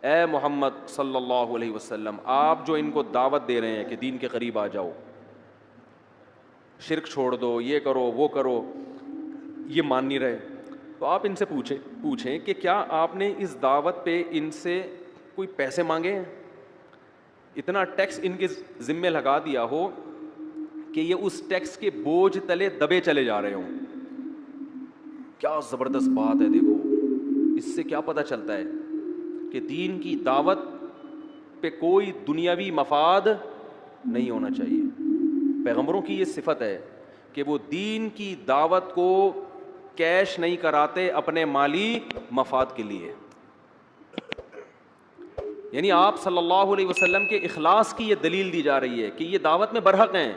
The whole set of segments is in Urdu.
اے محمد صلی اللہ علیہ وسلم آپ جو ان کو دعوت دے رہے ہیں کہ دین کے قریب آ جاؤ, شرک چھوڑ دو, یہ کرو وہ کرو, یہ مان نہیں رہے, تو آپ ان سے پوچھیں کہ کیا آپ نے اس دعوت پہ ان سے کوئی پیسے مانگے ہیں؟ اتنا ٹیکس ان کے ذمے لگا دیا ہو کہ یہ اس ٹیکس کے بوجھ تلے دبے چلے جا رہے ہوں. کیا زبردست بات ہے, دیکھو اس سے کیا پتہ چلتا ہے کہ دین کی دعوت پہ کوئی دنیاوی مفاد نہیں ہونا چاہیے. پیغمبروں کی یہ صفت ہے کہ وہ دین کی دعوت کو کیش نہیں کراتے اپنے مالی مفاد کے لیے. یعنی آپ صلی اللہ علیہ وسلم کے اخلاص کی یہ دلیل دی جا رہی ہے کہ یہ دعوت میں برحق ہیں.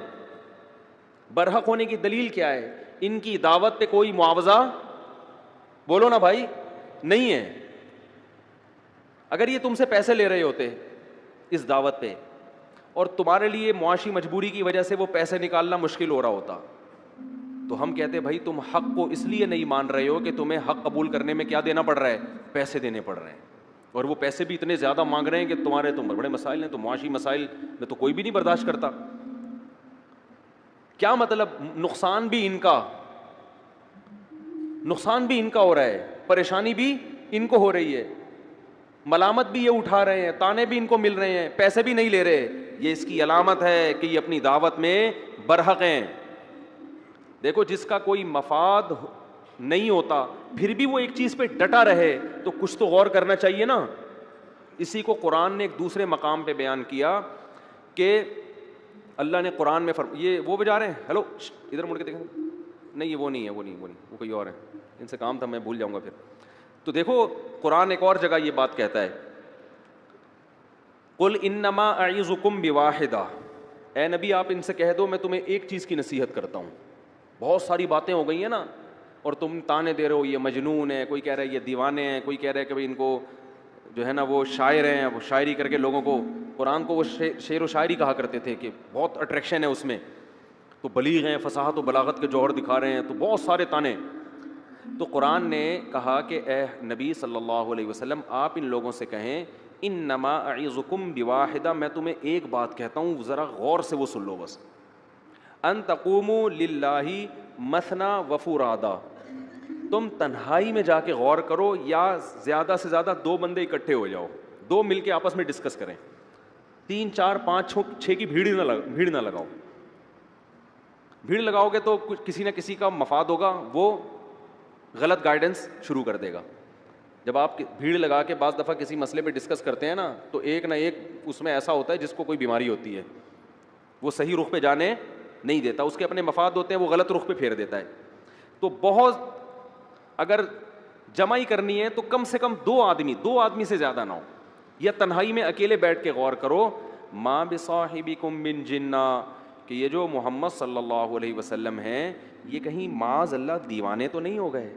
برحق ہونے کی دلیل کیا ہے؟ ان کی دعوت پہ کوئی معاوضہ, بولو نا بھائی, نہیں ہے. اگر یہ تم سے پیسے لے رہے ہوتے اس دعوت پہ اور تمہارے لیے معاشی مجبوری کی وجہ سے وہ پیسے نکالنا مشکل ہو رہا ہوتا, تو ہم کہتے بھائی تم حق کو اس لیے نہیں مان رہے ہو کہ تمہیں حق قبول کرنے میں کیا دینا پڑ رہا ہے, پیسے دینے پڑ رہے ہیں, اور وہ پیسے بھی اتنے زیادہ مانگ رہے ہیں کہ تمہارے تو بڑے مسائل ہیں, تو معاشی مسائل میں تو کوئی بھی نہیں برداشت کرتا. کیا مطلب؟ نقصان بھی ان کا ہو رہا ہے, پریشانی بھی ان کو ہو رہی ہے, ملامت بھی یہ اٹھا رہے ہیں, تانے بھی ان کو مل رہے ہیں, پیسے بھی نہیں لے رہے. یہ اس کی علامت ہے کہ یہ اپنی دعوت میں برحق ہیں. دیکھو جس کا کوئی مفاد نہیں ہوتا پھر بھی وہ ایک چیز پہ ڈٹا رہے تو کچھ تو غور کرنا چاہیے نا. اسی کو قرآن نے ایک دوسرے مقام پہ بیان کیا کہ اللہ نے قرآن میں یہ وہ بجا رہے ہیں, ہیلو ادھر مڑ کے دیکھیں, نہیں یہ وہ نہیں ہے, وہ کوئی اور ہے, ان سے کام تھا میں بھول جاؤں گا پھر. تو دیکھو قرآن ایک اور جگہ یہ بات کہتا ہے, قل انما اعظکم بواحدہ, اے نبی آپ ان سے کہہ دو میں تمہیں ایک چیز کی نصیحت کرتا ہوں. بہت ساری باتیں ہو گئی ہیں نا, اور تم تانے دے رہے ہو یہ مجنون ہے, کوئی کہہ رہا ہے یہ دیوانے ہیں, کوئی کہہ رہا ہے کہ بھائی ان کو جو ہے نا وہ شاعر ہیں, وہ شاعری کر کے لوگوں کو, قرآن کو وہ شعر و شاعری کہا کرتے تھے کہ بہت اٹریکشن ہے اس میں, تو بلیغ ہیں, فصاحت و بلاغت کے جوہر دکھا رہے ہیں, تو بہت سارے تانے. تو قرآن نے کہا کہ اے نبی صلی اللہ علیہ وسلم آپ ان لوگوں سے کہیں انما اعظکم بواحدہ, میں تمہیں ایک بات کہتا ہوں ذرا غور سے وہ سن لو بس, ان تقوموا للہ مثنی وفرادا, تم تنہائی میں جا کے غور کرو یا زیادہ سے زیادہ دو بندے اکٹھے ہو جاؤ, دو مل کے آپس میں ڈسکس کریں, 3 4 5 6 کی بھیڑ نہ لگاؤ. بھیڑ لگاؤ گے تو کسی نہ کسی کا مفاد ہوگا, وہ غلط گائیڈنس شروع کر دے گا. جب آپ بھیڑ لگا کے بعض دفعہ کسی مسئلے پہ ڈسکس کرتے ہیں نا, تو ایک نہ ایک اس میں ایسا ہوتا ہے جس کو کوئی بیماری ہوتی ہے, وہ صحیح رخ پہ جانے نہیں دیتا, اس کے اپنے مفاد ہوتے ہیں, وہ غلط رخ پہ پھیر دیتا ہے. تو بہت اگر جمع ہی کرنی ہے تو کم سے کم 2 آدمی سے زیادہ نہ ہو, یا تنہائی میں اکیلے بیٹھ کے غور کرو, ما بصاحبکم من جنہ, کہ یہ جو محمد صلی اللہ علیہ وسلم ہیں یہ کہیں معاذ اللہ دیوانے تو نہیں ہو گئے,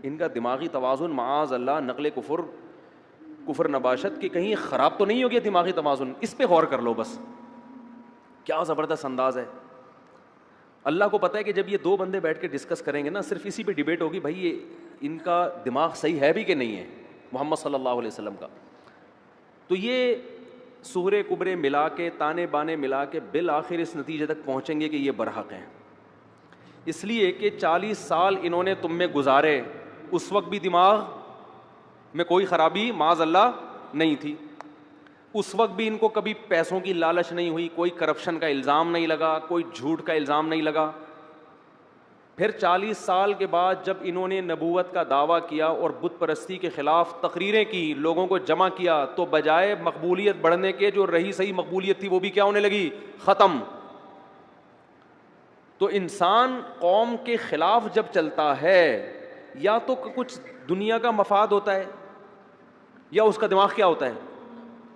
ان کا دماغی توازن معاذ اللہ نقل کفر نباشت کی کہیں خراب تو نہیں ہو گیا دماغی توازن, اس پہ غور کر لو بس. کیا زبردست انداز ہے. اللہ کو پتہ ہے کہ جب یہ 2 بندے بیٹھ کے ڈسکس کریں گے نا, صرف اسی پہ ڈیبیٹ ہوگی بھائی یہ ان کا دماغ صحیح ہے بھی کہ نہیں ہے محمد صلی اللہ علیہ وسلم کا. تو یہ سورے کبرے ملا کے, تانے بانے ملا کے بالآخر اس نتیجے تک پہنچیں گے کہ یہ برحق ہیں. اس لیے کہ 40 سال انہوں نے تم میں گزارے, اس وقت بھی دماغ میں کوئی خرابی معاذ اللہ نہیں تھی, اس وقت بھی ان کو کبھی پیسوں کی لالچ نہیں ہوئی, کوئی کرپشن کا الزام نہیں لگا, کوئی جھوٹ کا الزام نہیں لگا. پھر 40 سال کے بعد جب انہوں نے نبوت کا دعویٰ کیا اور بت پرستی کے خلاف تقریریں کی, لوگوں کو جمع کیا, تو بجائے مقبولیت بڑھنے کے جو رہی صحیح مقبولیت تھی وہ بھی کیا ہونے لگی, ختم. تو انسان قوم کے خلاف جب چلتا ہے یا تو کچھ دنیا کا مفاد ہوتا ہے یا اس کا دماغ کیا ہوتا ہے.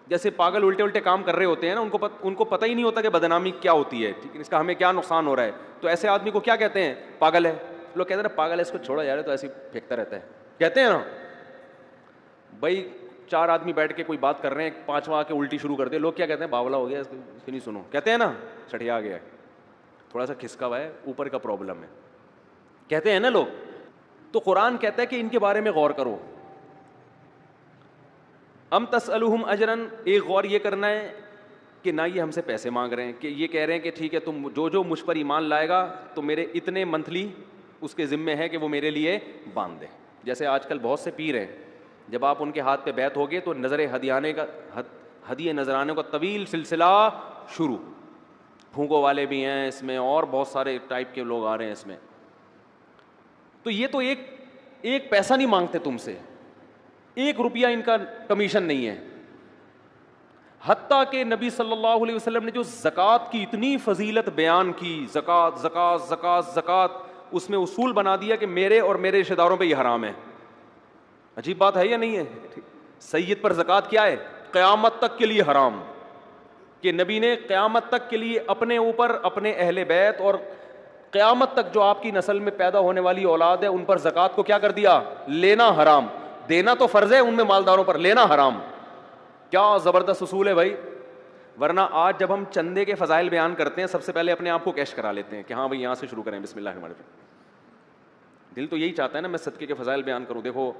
جیسے پاگل الٹے کام کر رہے ہوتے ہیں نا, ان کو پتہ ہی نہیں ہوتا کہ بدنامی کیا ہوتی ہے, ٹھیک ہے, اس کا ہمیں کیا نقصان ہو رہا ہے. تو ایسے آدمی کو کیا کہتے ہیں, پاگل ہے. لوگ کہتے ہیں نا پاگل ہے, اس کو چھوڑا جا رہا ہے, تو ایسے پھینکتا رہتا ہے, کہتے ہیں نا. بھائی 4 آدمی بیٹھ کے کوئی بات کر رہے ہیں, 5واں آ کے الٹی شروع کر دے, لوگ کیا کہتے ہیں, باولا ہو گیا, اس کی نہیں سنو, کہتے ہیں نا چڑھیا گیا ہے, تھوڑا سا کھسکا ہوا ہے, اوپر کا پرابلم ہے, کہتے ہیں نا لوگ. تو قرآن کہتا ہے کہ ان کے بارے میں غور کرو. ام تسألہم اجرن، ایک غور یہ کرنا ہے کہ نہ یہ ہم سے پیسے مانگ رہے ہیں، کہ یہ کہہ رہے ہیں کہ ٹھیک ہے تم جو مجھ پر ایمان لائے گا تو میرے اتنے منتھلی اس کے ذمے ہے کہ وہ میرے لیے باندھ دے. جیسے آج کل بہت سے پیر ہیں، جب آپ ان کے ہاتھ پہ بیعت ہوگے تو نظر ہدیے نذرانے کا طویل سلسلہ شروع. پھونکوں والے بھی ہیں اس میں، اور بہت سارے ٹائپ کے لوگ آ رہے ہیں اس میں. تو یہ تو ایک پیسہ نہیں مانگتے تم سے، 1 روپیہ ان کا کمیشن نہیں ہے. حتیٰ کہ نبی صلی اللہ علیہ وسلم نے جو زکوٰۃ کی اتنی فضیلت بیان کی، زکوٰۃ زکوٰۃ زکوٰۃ زکوٰۃ، اس میں اصول بنا دیا کہ میرے اور میرے رشتہ داروں پہ یہ حرام ہے. عجیب بات ہے یا نہیں ہے؟ سید پر زکوٰۃ کیا ہے؟ قیامت تک کے لیے حرام. کہ نبی نے قیامت تک کے لیے اپنے اوپر، اپنے اہل بیت اور قیامت تک جو آپ کی نسل میں پیدا ہونے والی اولاد ہے ان پر زکوٰۃ کو کیا کر دیا؟ لینا حرام. دینا تو فرض ہے، ان میں مالداروں پر لینا حرام. کیا زبردست اصول ہے بھائی. ورنہ آج جب ہم چندے کے فضائل بیان کرتے ہیں سب سے پہلے اپنے آپ کو کیش کرا لیتے ہیں کہ ہاں بھائی یہاں سے شروع کریں، بسم اللہ الرحمن الرحیم. دل تو یہی چاہتا ہے نا میں صدقے کے فضائل بیان کروں. دیکھو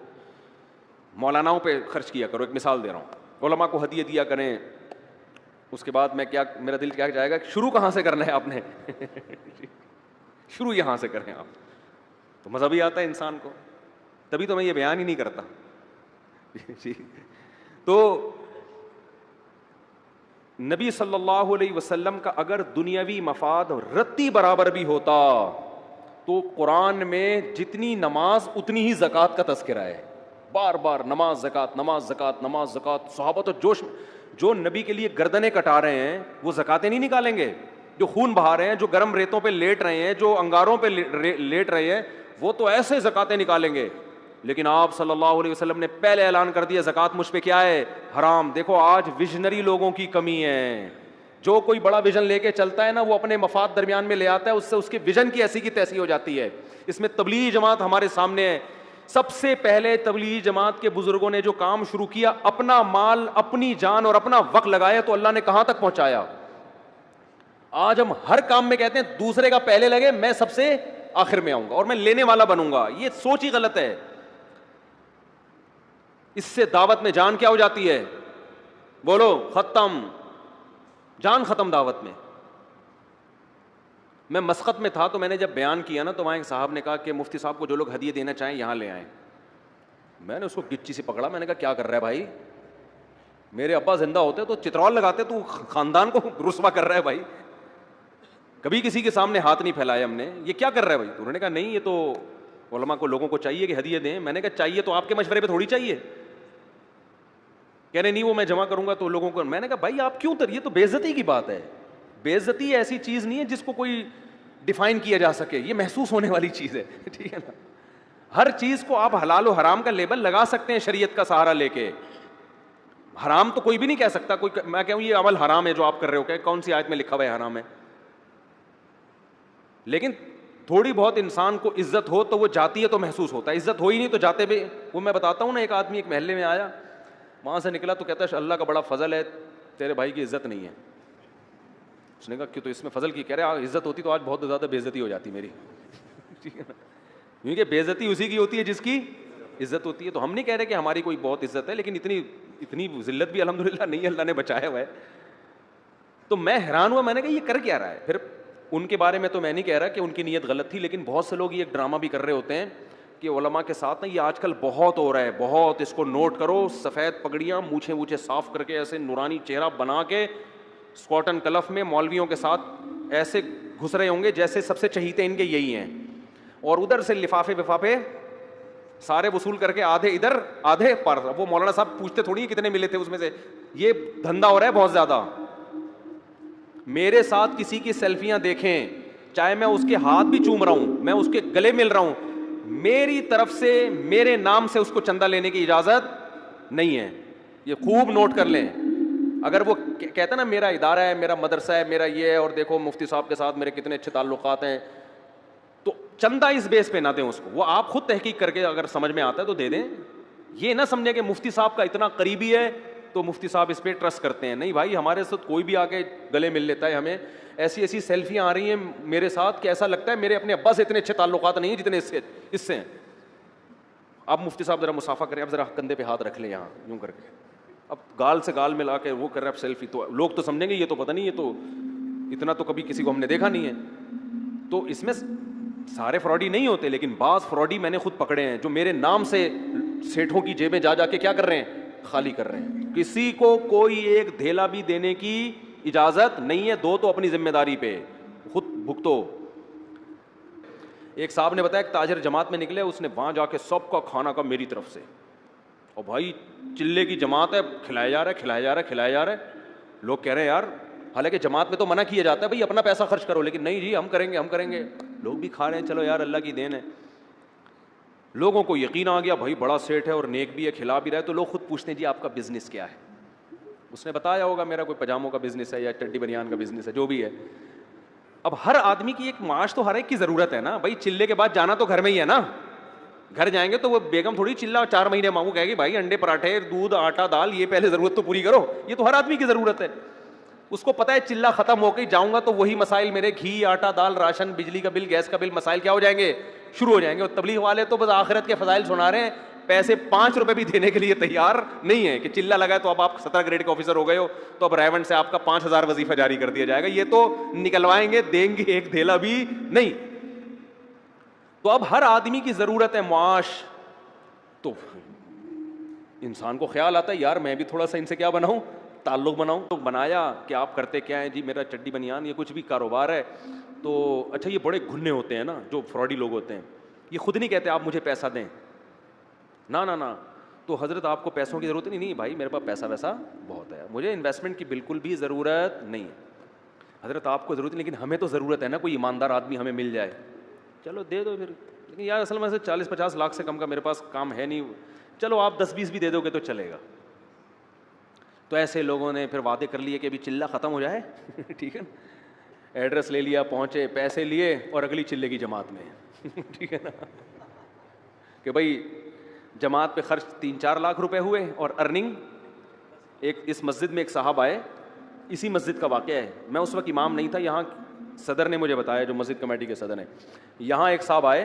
مولاناؤں پہ خرچ کیا کرو، ایک مثال دے رہا ہوں، علماء کو ہدیے دیا کریں. اس کے بعد میں کیا، میرا دل کیا جائے گا، شروع کہاں سے کرنا ہے آپ نے؟ شروع یہاں سے کریں آپ. تو مزہ بھی آتا ہے انسان کو، تبھی تو میں یہ بیان ہی نہیں کرتا. تو نبی صلی اللہ علیہ وسلم کا اگر دنیاوی مفاد رتی برابر بھی ہوتا تو قرآن میں جتنی نماز اتنی ہی زکوٰۃ کا تذکرہ ہے. بار بار نماز زکوٰۃ نماز زکوٰۃ نماز زکوٰۃ. صحابہ تو جوش میں، جو نبی کے لیے گردنیں کٹا رہے ہیں وہ زکاتیں نہیں نکالیں گے. جو خون بہا رہے ہیں، جو گرم ریتوں پہ لیٹ رہے ہیں، جو انگاروں پہ لیٹ رہے ہیں، وہ تو ایسے زکاتیں نکالیں گے. لیکن آپ صلی اللہ علیہ وسلم نے پہلے اعلان کر دیا زکوٰۃ مجھ پہ کیا ہے؟ حرام. دیکھو آج ویژنری لوگوں کی کمی ہے. جو کوئی بڑا ویژن لے کے چلتا ہے نا وہ اپنے مفاد درمیان میں لے آتا ہے، اس سے اس کے ویژن کی ایسی کی تیسی ہو جاتی ہے. اس میں تبلیغی جماعت ہمارے سامنے ہے. سب سے پہلے تبلیغی جماعت کے بزرگوں نے جو کام شروع کیا، اپنا مال، اپنی جان اور اپنا وقت لگایا تو اللہ نے کہاں تک پہنچایا. آج ہم ہر کام میں کہتے ہیں دوسرے کا پہلے لگے، میں سب سے آخر میں آؤں گا اور میں لینے والا بنوں گا. یہ سوچ ہی غلط ہے. اس سے دعوت میں جان کیا ہو جاتی ہے؟ بولو ختم، جان ختم دعوت میں. میں مسقط میں تھا تو میں نے جب بیان کیا نا تو وہاں ایک صاحب نے کہا کہ مفتی صاحب کو جو لوگ ہدیے دینا چاہیں یہاں لے آئیں. میں نے اس کو گچی سے پکڑا، میں نے کہا کیا کر رہا ہے بھائی؟ میرے ابا زندہ ہوتے تو چترول لگاتے، تو خاندان کو رسوا کر رہا ہے بھائی. کبھی کسی کے سامنے ہاتھ نہیں پھیلایا ہم نے. یہ کیا کر رہا ہے بھائی؟ انہوں نے کہا نہیں یہ تو علماء کو، لوگوں کو چاہیے کہ ہدیے دیں. میں نے کہا چاہیے تو آپ کے مشورے پہ تھوڑی چاہیے. کہہ رہے نہیں وہ میں جمع کروں گا تو لوگوں کو. میں نے کہا بھائی آپ کیوں یہ تو بے عزتی کی بات ہے. بے عزتی ایسی چیز نہیں ہے جس کو کوئی ڈیفائن کیا جا سکے، یہ محسوس ہونے والی چیز ہے. ٹھیک ہے نا. ہر چیز کو آپ حلال و حرام کا لیبل لگا سکتے ہیں شریعت کا سہارا لے کے. حرام تو کوئی بھی نہیں کہہ سکتا. کوئی میں کہوں یہ عمل حرام ہے جو آپ کر رہے ہو، کہ کون سی آیت میں لکھا ہوا ہے حرام ہے؟ لیکن تھوڑی بہت انسان کو عزت ہو تو وہ جاتی ہے تو محسوس ہوتا ہے. عزت ہو ہی نہیں تو جاتے بھی. وہ میں بتاتا ہوں نا، ایک آدمی ایک محلے میں آیا، وہاں سے نکلا تو کہتا ہے اللہ کا بڑا فضل ہے تیرے بھائی کی عزت نہیں ہے. اس نے کہا کیوں؟ تو اس میں فضل کی. کہہ رہے عزت ہوتی تو آج بہت زیادہ بے عزتی ہو جاتی میری. ٹھیک ہے نا. کیونکہ بے عزتی اسی کی ہوتی ہے جس کی عزت ہوتی ہے. تو ہم نہیں کہہ رہے کہ ہماری کوئی بہت عزت ہے، لیکن اتنی ذلت بھی الحمدللہ نہیں ہے، اللہ نے بچایا ہوا ہے. تو میں حیران ہوا، میں نے کہا یہ کر کیا رہا ہے. پھر ان کے بارے میں تو میں نہیں کہہ رہا کہ ان کی نیت غلط تھی، لیکن بہت سے لوگ یہ ایک ڈرامہ بھی کر رہے ہوتے ہیں کہ علماء کے ساتھ نا یہ آج کل بہت ہو رہا ہے. بہت اس کو نوٹ کرو. سفید پگڑیاں، مونچھیں وونچھیں صاف کر کے ایسے نورانی چہرہ بنا کے اسکاٹن کلف میں مولویوں کے ساتھ ایسے گھس رہے ہوں گے جیسے سب سے چہیتے ان کے یہی ہیں. اور ادھر سے لفافے وفافے سارے وصول کر کے آدھے ادھر آدھے پر. وہ مولانا صاحب پوچھتے تھوڑی کتنے ملے تھے اس میں سے. یہ دھندا ہو رہا ہے بہت زیادہ. میرے ساتھ کسی کی سیلفیاں دیکھیں، چاہے میں اس کے ہاتھ بھی چوم رہا ہوں، میں اس کے گلے مل رہا ہوں، میری طرف سے میرے نام سے اس کو چندہ لینے کی اجازت نہیں ہے. یہ خوب نوٹ کر لیں. اگر وہ کہتا نا میرا ادارہ ہے، میرا مدرسہ ہے، میرا یہ ہے، اور دیکھو مفتی صاحب کے ساتھ میرے کتنے اچھے تعلقات ہیں، تو چندہ اس بیس پہ نہ دیں اس کو. وہ آپ خود تحقیق کر کے اگر سمجھ میں آتا ہے تو دے دیں. یہ نہ سمجھیں کہ مفتی صاحب کا اتنا قریبی ہے تو مفتی صاحب اس پہ ٹرسٹ کرتے ہیں. نہیں بھائی، ہمارے ساتھ کوئی بھی آ کے گلے مل لیتا ہے. ہمیں ایسی ایسی سیلفیاں آ رہی ہیں میرے ساتھ کہ ایسا لگتا ہے میرے اپنے ابا سے اتنے اچھے تعلقات نہیں ہیں جتنے اس سے ہیں. آپ مفتی صاحب ذرا مسافہ کریں، آپ ذرا کندھے پہ ہاتھ رکھ لیں یہاں یوں کر کے. اب گال سے گال ملا کے وہ کر رہا ہے سیلفی, تو لوگ تو سمجھیں گے یہ تو پتہ نہیں, یہ تو اتنا تو کبھی کسی کو ہم نے دیکھا نہیں ہے. تو اس میں سارے فراڈی نہیں ہوتے, لیکن بعض فراڈی میں نے خود پکڑے ہیں جو میرے نام سے سیٹھوں کی جیبیں جا کے کیا کر رہے ہیں, خالی کر رہے ہیں. کسی کو کوئی ایک دھیلا بھی دینے کی اجازت نہیں ہے, دو تو اپنی ذمہ داری پہ, خود بھگتو. ایک صاحب نے بتایا ایک تاجر جماعت میں نکلے, اس نے وہاں جا کے سب کا کھانا کا میری طرف سے, اور بھائی چلے کی جماعت ہے, کھلایا جا رہا ہے کھلایا جا رہا ہے کھلایا جا رہا ہے. لوگ کہہ رہے ہیں یار, حالانکہ جماعت میں تو منع کیا جاتا ہے بھائی اپنا پیسہ خرچ کرو, لیکن نہیں جی ہم کریں گے ہم کریں گے. لوگ بھی کھا رہے ہیں, چلو یار اللہ کی دین ہے. لوگوں کو یقین آ گیا بھائی بڑا سیٹ ہے اور نیک بھی ہے, کھلا بھی رہا ہے, تو لوگ خود پوچھتے ہیں جی آپ کا بزنس کیا ہے. اس نے بتایا ہوگا میرا کوئی پجاموں کا بزنس ہے یا چڈی بنیان کا بزنس ہے, جو بھی ہے. اب ہر آدمی کی ایک معاش تو ہر ایک کی ضرورت ہے نا بھائی, چلے کے بعد جانا تو گھر میں ہی ہے نا. گھر جائیں گے تو وہ بیگم تھوڑی چلا 4 مہینے مانگو کہے گی بھائی انڈے پراٹھے دودھ آٹا دال یہ پہلے ضرورت تو پوری کرو. یہ تو ہر آدمی کی ضرورت ہے. اس کو پتا ہے چلا ختم ہو کے جاؤں گا تو وہی مسائل میرے گھی آٹا دال راشن بجلی کا بل گیس کا بل مسائل کیا ہو جائیں گے, شروع ہو جائیں گے. اور تبلیغ والے تو بس آخرت کے فضائل سنا رہے ہیں, پیسے 5 روپے بھی دینے کے لیے تیار نہیں ہے کہ چلا لگا ہے تو اب آپ 17 گریڈ کے آفیسر ہو گئے ہو تو اب ریونڈ سے آپ کا 5000 وظیفہ جاری کر دیا جائے گا. یہ تو نکلوائیں گے, دیں گے ایک دھیلا بھی نہیں. تو اب ہر آدمی کی ضرورت ہے معاش. تو انسان کو خیال آتا ہے یار میں بھی تھوڑا سا ان سے کیا بناؤں, تعلق بناؤں. تو بنایا کہ آپ کرتے کیا ہیں جی, میرا چڈی بنیان یہ کچھ بھی کاروبار ہے. تو اچھا یہ بڑے گھنے ہوتے ہیں نا جو فراڈی لوگ ہوتے ہیں, یہ خود نہیں کہتے آپ مجھے پیسہ دیں, نہ. تو حضرت آپ کو پیسوں کی ضرورت نہیں بھائی, میرے پاس پیسہ ویسا بہت ہے, مجھے انویسٹمنٹ کی بالکل بھی ضرورت نہیں ہے. حضرت آپ کو ضرورت نہیں, لیکن ہمیں تو ضرورت ہے نا, کوئی ایماندار آدمی ہمیں مل جائے, چلو دے دو پھر. لیکن یار اصل میں سے 40-50 لاکھ سے کم کا میرے پاس کام ہے نہیں, چلو آپ 10-20 بھی دے دو گے تو چلے گا. تو ایسے لوگوں نے پھر وعدے کر لیے کہ ابھی چلہ ختم ہو جائے ٹھیک ہے نا, ایڈریس لے لیا, پہنچے, پیسے لیے اور اگلی چلے کی جماعت میں ٹھیک ہے نا, کہ بھائی جماعت پہ خرچ 3-4 لاکھ روپے ہوئے اور ارننگ. ایک اس مسجد میں ایک صاحب آئے, اسی مسجد کا واقعہ ہے, میں اس وقت امام نہیں تھا, یہاں صدر نے مجھے بتایا جو مسجد کمیٹی کے صدر ہیں. یہاں ایک صاحب آئے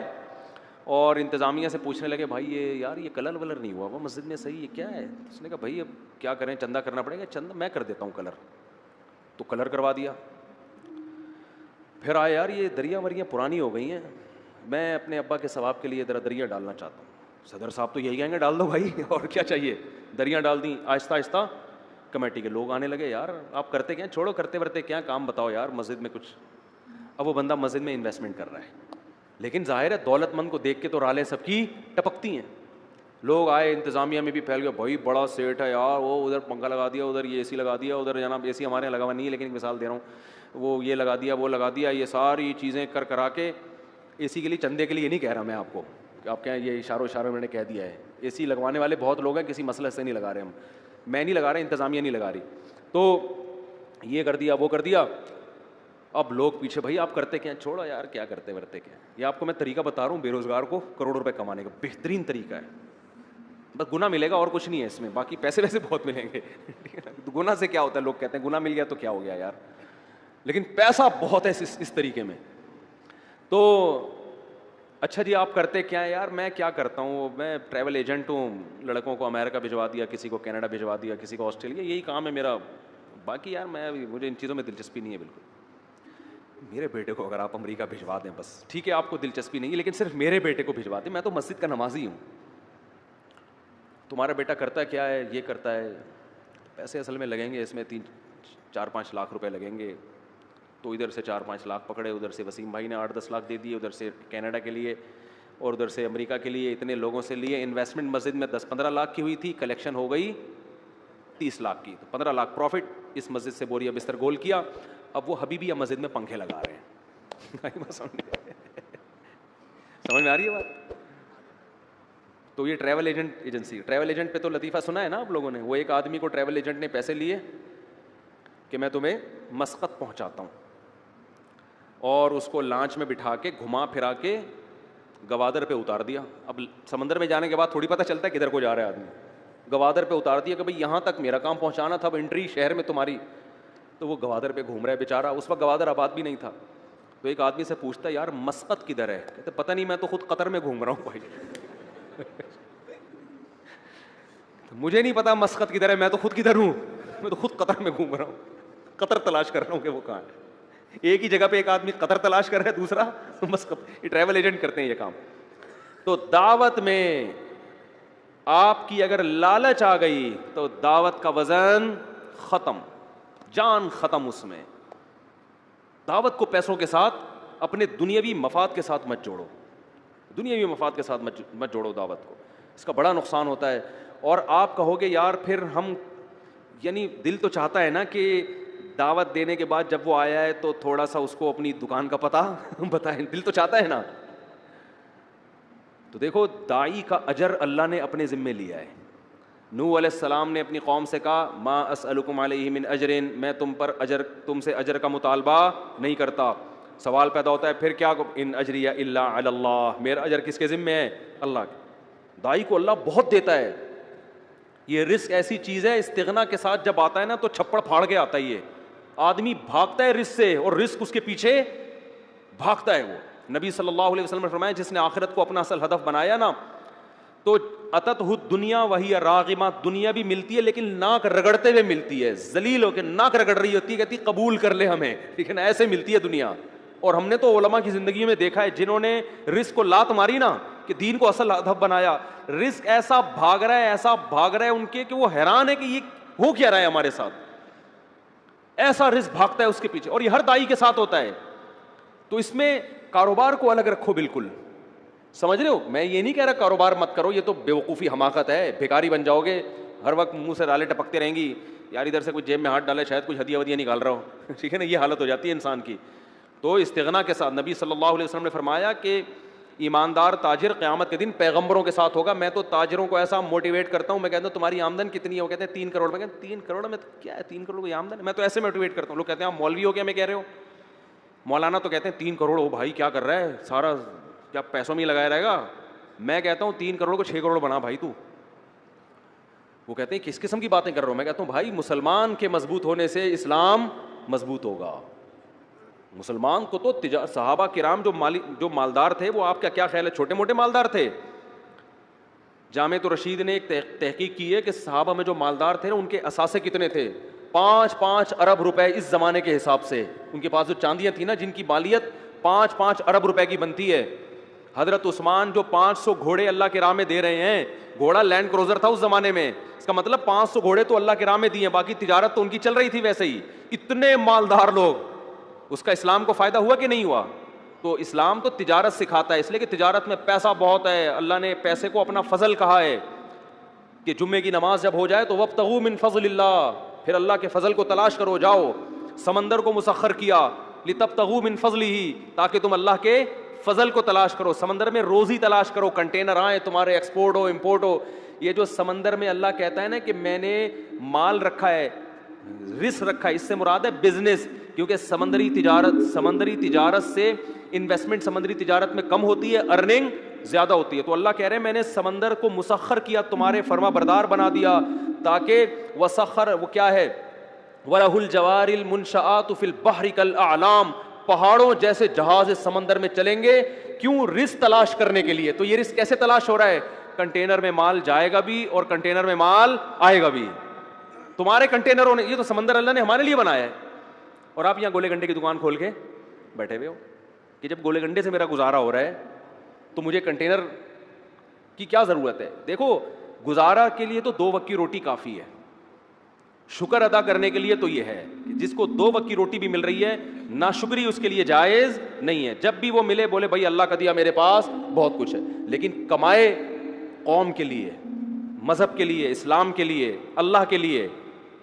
اور انتظامیہ سے پوچھنے لگے بھائی یہ یار یہ کلر ولر نہیں ہوا وہ مسجد میں صحیح, یہ کیا ہے؟ اس نے کہا بھائی اب کیا کریں, چندہ کرنا پڑے گا. چندہ میں کر دیتا ہوں کلر. تو کلر کروا دیا. پھر آئے یار یہ دریا وریاں پرانی ہو گئی ہیں, میں اپنے ابا کے ثواب کے لیے ذرا دریا ڈالنا چاہتا ہوں. صدر صاحب تو یہی کہیں گے ڈال دو بھائی, اور کیا چاہیے. دریا ڈال دیں. آہستہ آہستہ کمیٹی کے لوگ آنے لگے, یار آپ کرتے کیا, چھوڑو کرتے ورتے کیا کام بتاؤ یار مسجد میں کچھ. اب وہ بندہ مسجد میں انویسٹمنٹ کر رہا ہے, لیکن ظاہر ہے دولت مند کو دیکھ کے تو رالیں سب کی ٹپکتی ہیں. لوگ آئے, انتظامیہ میں بھی پھیل گئے, بھائی بڑا سیٹ ہے یار, وہ ادھر پنکھا لگا دیا, ادھر یہ اے سی لگا دیا, ادھر جناب اے سی ہمارے یہاں لگا ہوا نہیں ہے لیکن ایک مثال دے رہا ہوں, وہ یہ لگا دیا وہ لگا دیا. یہ ساری چیزیں کرا کے اے سی کے لیے چندے کے لیے نہیں کہہ رہا میں آپ کو کہ آپ کہیں یہ اشاروں میں نے کہہ دیا ہے. اے سی لگوانے والے بہت لوگ ہیں, کسی مسئلے سے نہیں لگا رہے ہم, میں نہیں لگا رہا, انتظامیہ نہیں لگا رہی. تو یہ کر دیا وہ کر دیا. اب لوگ پیچھے بھائی آپ کرتے کیا, چھوڑو یار کیا کرتے ورتے کیا. یہ آپ کو میں طریقہ بتا رہا ہوں بے روزگار کو کروڑوں روپے کمانے کا بہترین طریقہ ہے. بس گناہ ملے گا اور کچھ نہیں ہے اس میں, باقی پیسے ویسے بہت ملیں گے. گناہ سے کیا ہوتا ہے, لوگ کہتے ہیں گناہ مل گیا تو کیا ہو گیا یار, لیکن پیسہ بہت ہے اس طریقے میں. تو اچھا جی آپ کرتے کیا ہیں, یار میں کیا کرتا ہوں, میں ٹریول ایجنٹ ہوں, لڑکوں کو امریکہ بھجوا دیا, کسی کو کینیڈا بھجوا دیا, کسی کو آسٹریلیا, یہی کام ہے میرا. باقی یار مجھے ان چیزوں میں دلچسپی نہیں ہے بالکل. میرے بیٹے کو اگر آپ امریکہ بھجوا دیں بس ٹھیک ہے, آپ کو دلچسپی نہیں ہے, لیکن صرف میرے بیٹے کو بھجوا دیں, میں تو مسجد کا نمازی ہوں. تمہارا بیٹا کرتا ہے کیا ہے, یہ کرتا ہے, پیسے اصل میں لگیں گے اس میں 3-4-5 لاکھ روپے لگیں گے. تو ادھر سے 4-5 لاکھ پکڑے, ادھر سے وسیم بھائی نے 8-10 لاکھ دے دیے, ادھر سے کینیڈا کے لیے اور ادھر سے امریکہ کے لیے, اتنے لوگوں سے لیے. انویسٹمنٹ مسجد میں 10-15 لاکھ کی ہوئی تھی, کلیکشن ہو گئی 30 لاکھ کی, تو 15 لاکھ پروفٹ. اس مسجد سے بوریا بستر گول کیا. اب وہ حبیبیہ مسجد میں پنکھے لگا رہے ہیں. سمجھ میں آ رہی ہے بات. تو یہ ٹریول ایجنسی, ٹریول ایجنٹ پہ تو لطیفہ سنا ہے نا آپ لوگوں نے. وہ ایک آدمی کو ٹریول ایجنٹ نے پیسے لیے کہ میں تمہیں مسقط پہنچاتا ہوں, اور اس کو لانچ میں بٹھا کے گھما پھرا کے گوادر پہ اتار دیا. اب سمندر میں جانے کے بعد تھوڑی پتہ چلتا ہے کدھر کو جا رہا ہے آدمی. گوادر پہ اتار دیا کہ بھائی یہاں تک میرا کام پہنچانا تھا, اب انٹری شہر میں تمہاری. تو وہ گوادر پہ گھوم رہا ہے بیچارہ, اس وقت گوادر آباد بھی نہیں تھا. تو ایک آدمی سے پوچھتا ہے یار مسقط کدھر ہے, کہتے پتہ نہیں, میں تو خود قطر میں گھوم رہا ہوں بھائی. تو مجھے نہیں پتا مسقط کدھر ہے, میں تو خود کدھر ہوں, میں تو خود قطر میں گھوم رہا ہوں, قطر تلاش کر رہا ہوں کہ وہ کہاں ہے. ایک ہی جگہ پہ ایک آدمی قطر تلاش کر رہا ہے, دوسرا مسقط. یہ ٹریول ایجنٹ کرتے ہیں یہ کام. تو دعوت میں آپ کی اگر لالچ آ گئی تو دعوت کا وزن ختم, جان ختم اس میں. دعوت کو پیسوں کے ساتھ, اپنے دنیاوی مفاد کے ساتھ مت جوڑو, دنیاوی مفاد کے ساتھ مت جوڑو دعوت کو, اس کا بڑا نقصان ہوتا ہے. اور آپ کہو گے یار پھر ہم, یعنی دل تو چاہتا ہے نا کہ دعوت دینے کے بعد جب وہ آیا ہے تو تھوڑا سا اس کو اپنی دکان کا پتہ بتائیں, دل تو چاہتا ہے نا. تو دیکھو داعی کا اجر اللہ نے اپنے ذمے لیا ہے. نوح علیہ السلام نے اپنی قوم سے کہا ما اسألکم علیہ من اجر, میں تم سے اجر کا مطالبہ نہیں کرتا. سوال پیدا ہوتا ہے پھر کیا, ان اجریہ الا علی اللہ, میرا اجر کس کے ذمے ہے؟ اللہ کے. داعی کو اللہ بہت دیتا ہے. یہ رزق ایسی چیز ہے, استغنا کے ساتھ جب آتا ہے نا تو چھپڑ پھاڑ کے آتا ہے. یہ آدمی بھاگتا ہے رزق سے اور رزق اس کے پیچھے بھاگتا ہے. وہ نبی صلی اللہ علیہ وسلم نے فرمایا جس نے آخرت کو اپنا اصل ہدف بنایا نا تو اتتہ الدنیا وہی راغمہ, دنیا بھی ملتی ہے لیکن ناک رگڑتے ہوئے ملتی ہے, ذلیل ہو کے ناک رگڑ رہی ہوتی ہے, کہتی قبول کر لے ہمیں, لیکن ایسے ملتی ہے دنیا. اور ہم نے تو علماء کی زندگی میں دیکھا ہے جنہوں نے رزق کو لات ماری نا کہ دین کو اصل ہدف بنایا, رزق ایسا بھاگ رہا ہے, ایسا بھاگ رہا ہے ان کے کہ وہ حیران ہے کہ یہ ہو کیا رہا ہے ہمارے ساتھ. ایسا رزق بھاگتا ہے اس کے پیچھے, اور یہ ہر داعی کے ساتھ ہوتا ہے. تو اس میں کاروبار کو الگ رکھو بالکل, سمجھ رہے ہو. میں یہ نہیں کہہ رہا کاروبار مت کرو, یہ تو بیوقوفی حماقت ہے, بھیکاری بن جاؤ گے, ہر وقت منہ سے رالیں ٹپکتے رہیں گی, یار ادھر سے کوئی جیب میں ہاتھ ڈالے شاید کچھ ہدیہ ودیہ نکال رہا ہو, ٹھیک ہے نا, یہ حالت ہو جاتی ہے انسان کی. تو استغنا کے ساتھ نبی صلی اللہ علیہ وسلم نے فرمایا کہ ایماندار تاجر قیامت کے دن پیغمبروں کے ساتھ ہوگا. میں تو تاجروں کو ایسا موٹیویٹ کرتا ہوں, میں کہتا ہوں تمہاری آمدن کتنی ہے, وہ کہتے ہیں 3 کروڑ. میں کہتا ہوں 3 کروڑ میں کیا ہے, 3 کروڑ کی آمدن ہے. میں تو ایسے موٹیویٹ کرتا ہوں. لوگ کہتے ہیں آپ مولوی ہو کیا میں کہہ رہے ہو, مولانا تو کہتے ہیں 3 کروڑ, او بھائی کیا کر رہا ہے, سارا کیا پیسوں میں ہی لگایا رہے گا. میں کہتا ہوں 3 کروڑ کو 6 کروڑ بنا بھائی تو. وہ کہتے ہیں کس قسم کی باتیں کر رہا ہوں. میں کہتا ہوں بھائی مسلمان کے مضبوط ہونے سے اسلام مضبوط ہوگا. مسلمان کو تو صحابہ کرام جو مالدار تھے, وہ آپ کا کیا خیال ہے چھوٹے موٹے مالدار تھے؟ جامع رشید نے ایک تحقیق کی ہے کہ صحابہ میں جو مالدار تھے نا ان کے اثاثے کتنے تھے, 5 ارب روپے اس زمانے کے حساب سے. ان کے پاس جو چاندیاں تھیں نا جن کی مالیت 5 ارب روپے کی بنتی ہے. حضرت عثمان جو 500 گھوڑے اللہ کے راہ میں دے رہے ہیں, گھوڑا لینڈ کروزر تھا اس زمانے میں, اس کا مطلب 500 گھوڑے تو اللہ کے راہ میں دیے, باقی تجارت تو ان کی چل رہی تھی ویسے ہی. اتنے مالدار لوگ, اس کا اسلام کو فائدہ ہوا کہ نہیں ہوا؟ تو اسلام تو تجارت سکھاتا ہے, اس لیے کہ تجارت میں پیسہ بہت ہے. اللہ نے پیسے کو اپنا فضل کہا ہے کہ جمعے کی نماز جب ہو جائے تو وابتغوا من فضل اللہ, پھر اللہ کے فضل کو تلاش کرو. جاؤ سمندر کو مسخر کیا لتبتغوا من فضلہ, تاکہ تم اللہ کے فضل کو تلاش کرو, سمندر میں روزی تلاش کرو, کنٹینر آئیں تمہارے, ایکسپورٹ ہو امپورٹ ہو. یہ جو سمندر میں اللہ کہتا ہے نا کہ میں نے مال رکھا ہے, رزق رکھا ہے, اس سے مراد ہے بزنس, کیونکہ سمندری تجارت سے انویسٹمنٹ سمندری تجارت میں کم ہوتی ہے, ارننگ زیادہ ہوتی ہے. تو اللہ کہہ رہے ہیں میں نے سمندر کو مسخر کیا, تمہارے فرما بردار بنا دیا, تاکہ وسخر, وہ کیا ہے, وَلَهُ الْجَوَارِ الْمُنشَآتُ فِي الْبَحْرِ كَالْأَعْلَامِ, پہاڑوں جیسے جہاز سمندر میں چلیں گے. کیوں؟ رزق تلاش کرنے کے لیے. تو یہ رزق کیسے تلاش ہو رہا ہے؟ کنٹینر میں مال جائے گا بھی اور کنٹینر میں مال آئے گا بھی. تمہارے کنٹینروں نے, یہ تو سمندر اللہ نے ہمارے لیے بنایا ہے, اور آپ یہاں گولے گنڈے کی دکان کھول کے بیٹھے ہوئے ہو کہ جب گولے گنڈے سے میرا گزارا ہو رہا ہے تو مجھے کنٹینر کی کیا ضرورت ہے. دیکھو گزارا کے لیے تو 2 وقت کی روٹی کافی ہے, شکر ادا کرنے کے لیے تو یہ ہے کہ جس کو 2 وقت کی روٹی بھی مل رہی ہے, ناشکری اس کے لیے جائز نہیں ہے. جب بھی وہ ملے بولے بھائی اللہ کا دیا میرے پاس بہت کچھ ہے, لیکن کمائے قوم کے لیے, مذہب کے لیے, اسلام کے لیے, اللہ کے لیے,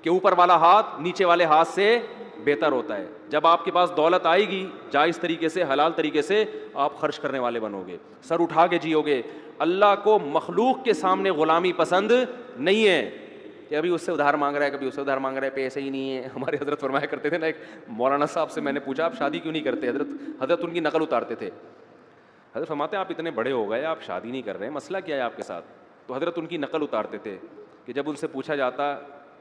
کہ اوپر والا ہاتھ نیچے والے ہاتھ سے بہتر ہوتا ہے. جب آپ کے پاس دولت آئے گی جائز طریقے سے, حلال طریقے سے, آپ خرچ کرنے والے بنو گے, سر اٹھا کے جیو گے. اللہ کو مخلوق کے سامنے غلامی پسند نہیں ہے کہ ابھی اس سے ادھار مانگ رہا ہے, کبھی اس سے ادھار مانگ رہا ہے, پیسے ہی نہیں ہے. ہمارے حضرت فرمایا کرتے تھے نا, ایک مولانا صاحب سے میں نے پوچھا آپ شادی کیوں نہیں کرتے, حضرت ان کی نقل اتارتے تھے. حضرت فرماتے ہیں آپ اتنے بڑے ہو گئے, آپ شادی نہیں کر رہے ہیں, مسئلہ کیا ہے آپ کے ساتھ؟ تو حضرت ان کی نقل اتارتے تھے کہ جب ان سے پوچھا جاتا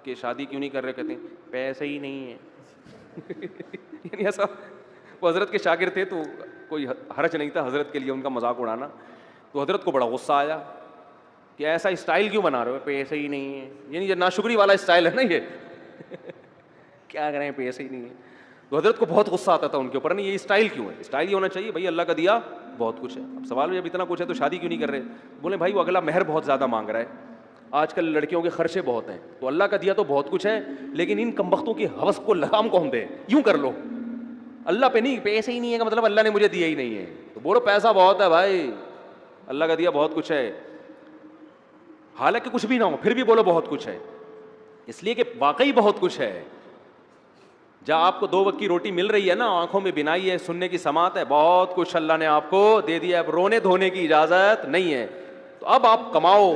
کہ شادی کیوں نہیں کر رہے, کہتے ہیں پیسے ہی نہیں ہے. یعنی ایسا, وہ حضرت کے شاگرد تھے تو کوئی حرج نہیں تھا حضرت کے لیے ان کا مذاق اڑانا. تو حضرت کو بڑا غصہ آیا کہ کہ ایسا اسٹائل کیوں بنا رہے ہو, پیسے ہی نہیں ہے. یعنی یہ ناشکری والا اسٹائل ہے نا یہ. کیا کریں, پیسے ہی نہیں ہے. تو حضرت کو بہت غصہ آتا تھا ان کے اوپر, نہیں یہ اسٹائل کیوں ہے, اسٹائل یہ ہونا چاہیے بھائی اللہ کا دیا بہت کچھ ہے. اب سوال جب اتنا کچھ ہے تو شادی کیوں نہیں کر رہے؟ بولے بھائی وہ اگلا مہر بہت زیادہ مانگ رہا ہے, آج کل لڑکیوں کے خرچے بہت ہیں, تو اللہ کا دیا تو بہت کچھ ہے لیکن ان کمبختوں کی ہوس کو لگام کون دے, یوں کر لو. اللہ پہ نہیں, پیسے ہی نہیں ہے کا مطلب اللہ نے مجھے دیا ہی نہیں ہے. تو بولو پیسہ بہت ہے بھائی, اللہ کا دیا بہت کچھ ہے, حالانکہ کچھ بھی نہ ہو پھر بھی بولو بہت کچھ ہے, اس لیے کہ واقعی بہت کچھ ہے. جہاں آپ کو 2 وقت کی روٹی مل رہی ہے نا, آنکھوں میں بینائی ہے, سننے کی سماعت ہے, بہت کچھ اللہ نے آپ کو دے دیا ہے. اب رونے دھونے کی اجازت نہیں ہے. تو اب آپ کماؤ,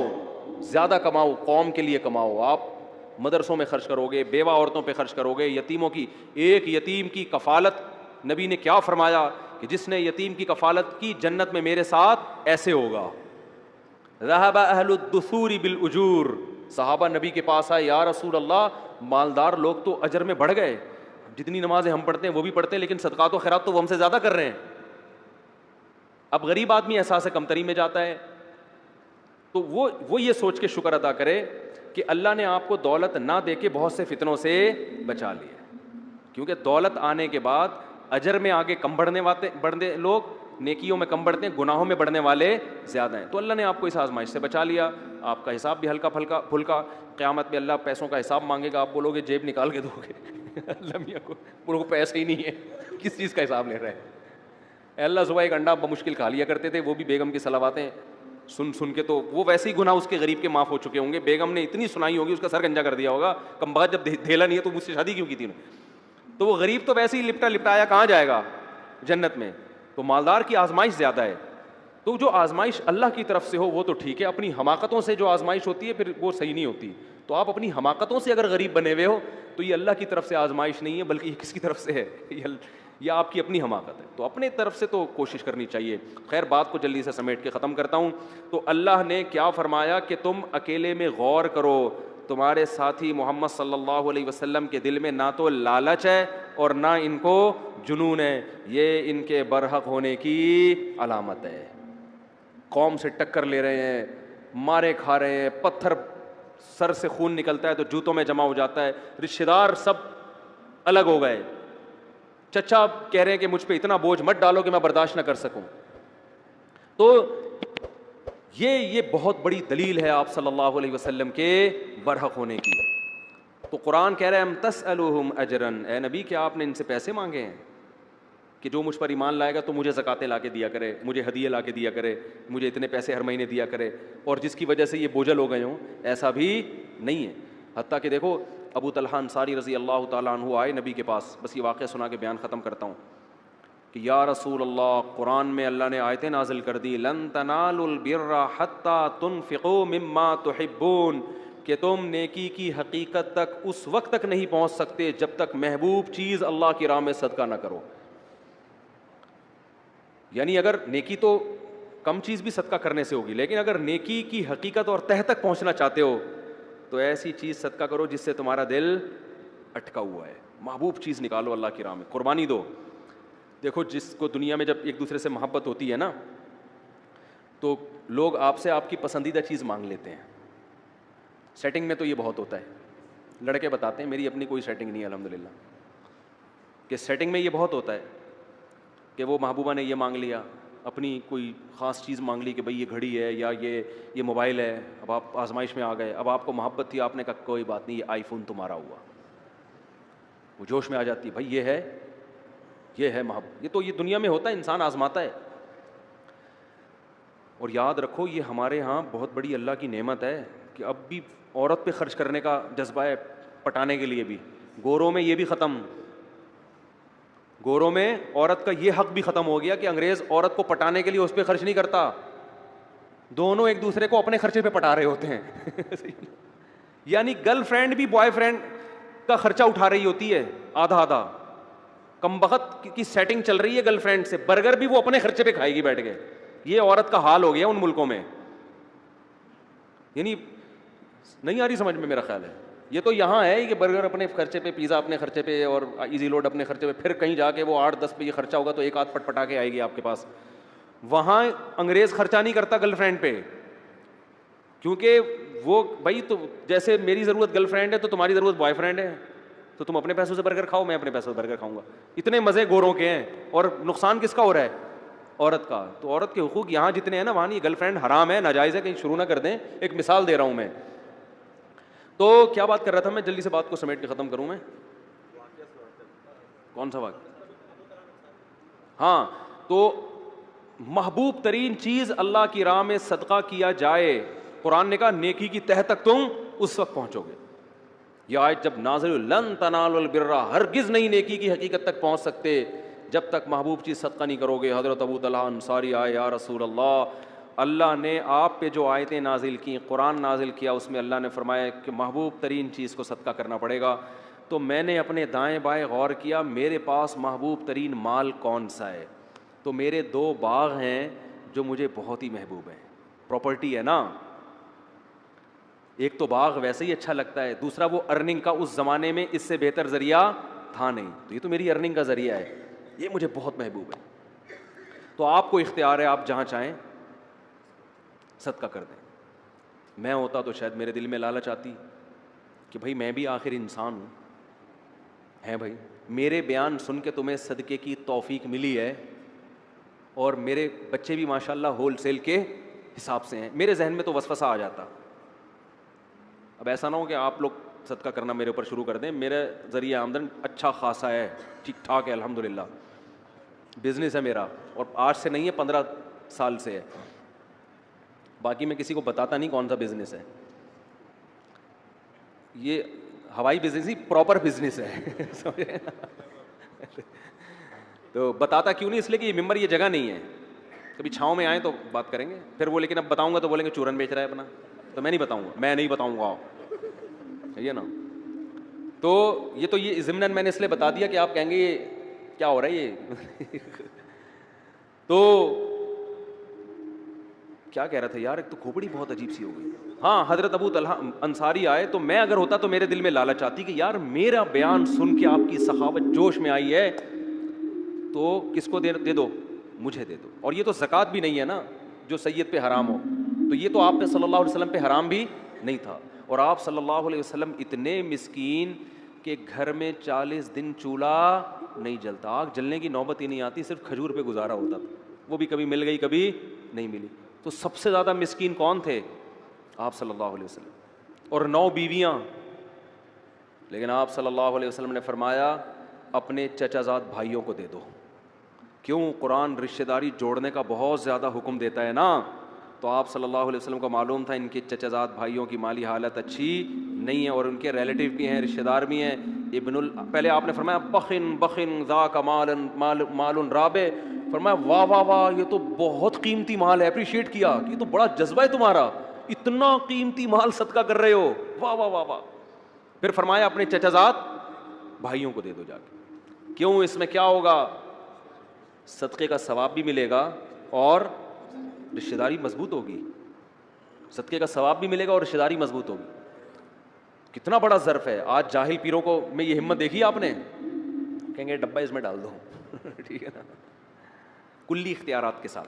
زیادہ کماؤ, قوم کے لیے کماؤ. آپ مدرسوں میں خرچ کرو گے, بیوہ عورتوں پہ خرچ کرو گے, یتیموں کی, ایک یتیم کی کفالت, نبی نے کیا فرمایا کہ جس نے یتیم کی کفالت کی جنت میں میرے ساتھ ایسے ہوگا. ذهب اہل الدثور بالاجور, صحابہ نبی کے پاس آئے, یا رسول اللہ مالدار لوگ تو اجر میں بڑھ گئے, جتنی نمازیں ہم پڑھتے ہیں وہ بھی پڑھتے ہیں لیکن صدقات و خیرات تو وہ ہم سے زیادہ کر رہے ہیں. اب غریب آدمی احساس کمتری میں جاتا ہے, تو وہ یہ سوچ کے شکر ادا کرے کہ اللہ نے آپ کو دولت نہ دے کے بہت سے فتنوں سے بچا لیا, کیونکہ دولت آنے کے بعد اجر میں آگے کم بڑھنے لوگ, نیکیوں میں کم بڑھتے ہیں, گناہوں میں بڑھنے والے زیادہ ہیں. تو اللہ نے آپ کو اس آزمائش سے بچا لیا, آپ کا حساب بھی ہلکا پھلکا. قیامت میں اللہ پیسوں کا حساب مانگے گا, آپ بولو گے جیب نکال کے دو گے, اللہ میاں کو پیسے ہی نہیں ہے, کس چیز کا حساب لے رہے ہیں. اللہ صبح ایک انڈا بمشکل کھا لیا کرتے تھے, وہ بھی بیگم کی صلواتیں سن کے, تو وہ ویسے ہی گناہ اس کے غریب کے معاف ہو چکے ہوں گے. بیگم نے اتنی سنائی ہوگی, اس کا سر گنجا کر دیا ہوگا, کم بخت جب دھیلا نہیں ہے تو مجھ سے شادی کیوں کی تھی. تو وہ غریب تو ویسے ہی لپٹایا کہاں جائے گا جنت میں. تو مالدار کی آزمائش زیادہ ہے. تو جو آزمائش اللہ کی طرف سے ہو وہ تو ٹھیک ہے, اپنی حماقتوں سے جو آزمائش ہوتی ہے پھر وہ صحیح نہیں ہوتی. تو آپ اپنی حماقتوں سے اگر غریب بنے ہوئے ہو تو یہ اللہ کی طرف سے آزمائش نہیں ہے, بلکہ یہ کس کی طرف سے ہے, یہ آپ کی اپنی حماقت ہے. تو اپنے طرف سے تو کوشش کرنی چاہیے. خیر بات کو جلدی سے سمیٹ کے ختم کرتا ہوں. تو اللہ نے کیا فرمایا کہ تم اکیلے میں غور کرو, تمہارے ساتھی محمد صلی اللہ علیہ وسلم کے دل میں نہ تو لالچ ہے اور نہ ان کو جنون ہے, یہ ان کے برحق ہونے کی علامت ہے. قوم سے ٹکر لے رہے ہیں, مارے کھا رہے ہیں, پتھر سر سے خون نکلتا ہے تو جوتوں میں جمع ہو جاتا ہے, رشتہ دار سب الگ ہو گئے, چچا کہہ رہے ہیں کہ مجھ پہ اتنا بوجھ مت ڈالو کہ میں برداشت نہ کر سکوں. تو یہ بہت بڑی دلیل ہے آپ صلی اللہ علیہ وسلم کے برحق ہونے کی. تو قرآن کہہ رہا ہے ام تسألوہم اجرن, اے نبی کیا آپ نے ان سے پیسے مانگے ہیں کہ جو مجھ پر ایمان لائے گا تو مجھے زکاتیں لا کے دیا کرے, مجھے ہدیے لا کے دیا کرے, مجھے اتنے پیسے ہر مہینے دیا کرے, اور جس کی وجہ سے یہ بوجھل ہو گئے ہوں. ایسا بھی نہیں ہے. حتیٰ کہ دیکھو ابو طلحہ انصاری رضی اللہ تعالیٰ عنہ آئے نبی کے پاس, بس یہ واقعہ سنا کے بیان ختم کرتا ہوں, کہ یا رسول اللہ قرآن میں اللہ نے آیتیں نازل کر دی, لن تنالوا البر حتی تنفقوا مما تحبون, کہ تم نیکی کی حقیقت تک اس وقت تک نہیں پہنچ سکتے جب تک محبوب چیز اللہ کی راہ میں صدقہ نہ کرو. یعنی اگر نیکی تو کم چیز بھی صدقہ کرنے سے ہوگی, لیکن اگر نیکی کی حقیقت اور تہ تک پہنچنا چاہتے ہو تو ایسی چیز صدقہ کرو جس سے تمہارا دل اٹکا ہوا ہے. محبوب چیز نکالو اللہ کی راہ میں, قربانی دو. دیکھو جس کو دنیا میں جب ایک دوسرے سے محبت ہوتی ہے نا تو لوگ آپ سے آپ کی پسندیدہ چیز مانگ لیتے ہیں. سیٹنگ میں تو یہ بہت ہوتا ہے, لڑکے بتاتے ہیں, میری اپنی کوئی سیٹنگ نہیں ہے الحمدللہ, کہ سیٹنگ میں یہ بہت ہوتا ہے کہ وہ محبوبہ نے یہ مانگ لیا, اپنی کوئی خاص چیز مانگ لی کہ بھئی یہ گھڑی ہے یا یہ موبائل ہے. اب آپ آزمائش میں آ گئے, اب آپ کو محبت تھی, آپ نے کہا کوئی بات نہیں یہ آئی فون تمہارا ہوا. وہ جوش میں آ جاتی ہے, بھائی یہ ہے محبت. یہ دنیا میں ہوتا ہے, انسان آزماتا ہے. اور یاد رکھو یہ ہمارے ہاں بہت بڑی اللہ کی نعمت ہے کہ اب بھی عورت پہ خرچ کرنے کا جذبہ ہے, پٹانے کے لیے بھی. گوروں میں یہ بھی ختم, گوروں میں عورت کا یہ حق بھی ختم ہو گیا کہ انگریز عورت کو پٹانے کے لیے اس پہ خرچ نہیں کرتا, دونوں ایک دوسرے کو اپنے خرچے پہ پٹا رہے ہوتے ہیں. یعنی گرل فرینڈ بھی بوائے فرینڈ کا خرچہ اٹھا رہی ہوتی ہے آدھا آدھا. کم بخت کی سیٹنگ چل رہی ہے گرل فرینڈ سے, برگر بھی وہ اپنے خرچے پہ کھائے گی بیٹھ کے. یہ عورت کا حال ہو گیا ان ملکوں میں. یعنی نہیں آ رہی سمجھ میں, میرا خیال ہے یہ تو یہاں ہے کہ برگر اپنے خرچے پہ, پیزا اپنے خرچے پہ, اور ایزی لوڈ اپنے خرچے پہ. پھر کہیں جا کے وہ 8-10 پہ یہ خرچہ ہوگا تو ایک آدھ پٹ پٹا کے آئے گی آپ کے پاس. وہاں انگریز خرچہ نہیں کرتا گرل فرینڈ پہ, کیونکہ وہ بھائی تو جیسے میری ضرورت گرل فرینڈ ہے تو تمہاری ضرورت بوائے فرینڈ ہے, تو تم اپنے پیسوں سے برگر کھاؤ, میں اپنے پیسوں سے برگر کھاؤں گا. اتنے مزے گوروں کے ہیں, اور نقصان کس کا ہو رہا ہے؟ عورت کا. تو عورت کے حقوق یہاں جتنے ہیں نا وہاں نہیں. گرل فرینڈ حرام ہے, ناجائز ہے, کہیں شروع نہ کر دیں. ایک مثال دے رہا ہوں میں. تو کیا بات کر رہا تھا میں, جلدی سے بات کو سمیٹ کے ختم کروں میں. کون سا واقعہ؟ ہاں, تو محبوب ترین چیز اللہ کی راہ میں صدقہ کیا جائے. قرآن نے کہا نیکی کی تہ تک تم اس وقت پہنچو گے. یہ آیت جب نازل ہوئی, لن تنالوا البر, ہرگز نہیں نیکی کی حقیقت تک پہنچ سکتے جب تک محبوب چیز صدقہ نہیں کرو گے. حضرت ابو طلحہ انصاری آئے, یا رسول اللہ, اللہ نے آپ پہ جو آیتیں نازل کی, قرآن نازل کیا, اس میں اللہ نے فرمایا کہ محبوب ترین چیز کو صدقہ کرنا پڑے گا. تو میں نے اپنے دائیں بائیں غور کیا, میرے پاس محبوب ترین مال کون سا ہے؟ تو میرے 2 باغ ہیں جو مجھے بہت ہی محبوب ہیں. پراپرٹی ہے نا, ایک تو باغ ویسے ہی اچھا لگتا ہے, دوسرا وہ ارننگ کا اس زمانے میں اس سے بہتر ذریعہ تھا نہیں, تو یہ تو میری ارننگ کا ذریعہ ہے, یہ مجھے بہت محبوب ہے. تو آپ کو اختیار ہے, آپ جہاں چاہیں صدقہ کر دیں. میں ہوتا تو شاید میرے دل میں لالچ آتی کہ بھائی میں بھی آخر انسان ہوں. ہے بھائی, میرے بیان سن کے تمہیں صدقے کی توفیق ملی ہے, اور میرے بچے بھی ماشاءاللہ ہول سیل کے حساب سے ہیں. میرے ذہن میں تو وسوسہ آ جاتا. اب ایسا نہ ہو کہ آپ لوگ صدقہ کرنا میرے اوپر شروع کر دیں. میرا ذریعہ آمدن اچھا خاصا ہے, ٹھیک ٹھاک ہے, الحمدللہ. بزنس ہے میرا, اور آج سے نہیں ہے, 15 سال سے ہے. باقی میں کسی کو بتاتا نہیں کون سا بزنس ہے. یہ ہوائی بزنس ہی پراپر بزنس ہے. تو بتاتا کیوں نہیں, اس لیے کہ یہ ممبر, یہ جگہ نہیں ہے. کبھی چھاؤں میں آئیں تو بات کریں گے. پھر وہ لیکن اب بتاؤں گا تو بولیں گے چورن بیچ رہا ہے اپنا, تو میں نہیں بتاؤں گا, ہے نا. تو یہ ضمناً میں نے اس لیے بتا دیا کہ آپ کہیں گے یہ کیا ہو رہا ہے یہ. تو کیا کہہ رہا تھا یار, ایک تو کھوپڑی بہت عجیب سی ہو گئی. ہاں, حضرت ابو طلحہ انصاری آئے, تو میں اگر ہوتا تو میرے دل میں لالچ آتی کہ یار میرا بیان سن کے آپ کی سخاوت جوش میں آئی ہے, تو کس کو دے دو, مجھے دے دو. اور یہ تو زکوٰۃ بھی نہیں ہے نا جو سید پہ حرام ہو, تو یہ تو آپ پہ صلی اللہ علیہ وسلم پہ حرام بھی نہیں تھا. اور آپ صلی اللہ علیہ وسلم اتنے مسکین کہ گھر میں 40 دن چولہا نہیں جلتا, آگ جلنے کی نوبت ہی نہیں آتی, صرف کھجور پہ گزارا ہوتا تھا. وہ بھی کبھی مل گئی کبھی نہیں ملی. تو سب سے زیادہ مسکین کون تھے؟ آپ صلی اللہ علیہ وسلم, اور 9 بیویاں. لیکن آپ صلی اللہ علیہ وسلم نے فرمایا اپنے چچا زاد بھائیوں کو دے دو. کیوں؟ قرآن رشتہ داری جوڑنے کا بہت زیادہ حکم دیتا ہے نا. تو آپ صلی اللہ علیہ وسلم کو معلوم تھا ان کے چچا زاد بھائیوں کی مالی حالت اچھی نہیں ہے, اور ان کے ریلیٹیو بھی ہیں, رشتہ دار بھی ہیں. پہلے آپ نے فرمایا بخن ذاک مال رابع, فرمایا واہ واہ واہ, یہ تو بہت قیمتی مال ہے. اپریشیٹ کیا کہ یہ تو بڑا جذبہ ہے تمہارا, اتنا قیمتی مال صدقہ کر رہے ہو, واہ واہ واہ واہ. پھر فرمایا اپنے چچا زاد بھائیوں کو دے دو جا کے. کیوں؟ اس میں کیا ہوگا, صدقے کا ثواب بھی ملے گا اور رشتہ داری مضبوط ہوگی. صدقے کا ثواب بھی ملے گا اور رشتہ داری مضبوط ہوگی. کتنا بڑا ظرف ہے. آج جاہل پیروں کو میں یہ ہمت دیکھی آپ نے, کہیں گے ڈبہ اس میں ڈال دو. ٹھیک ہے نا, کلی اختیارات کے ساتھ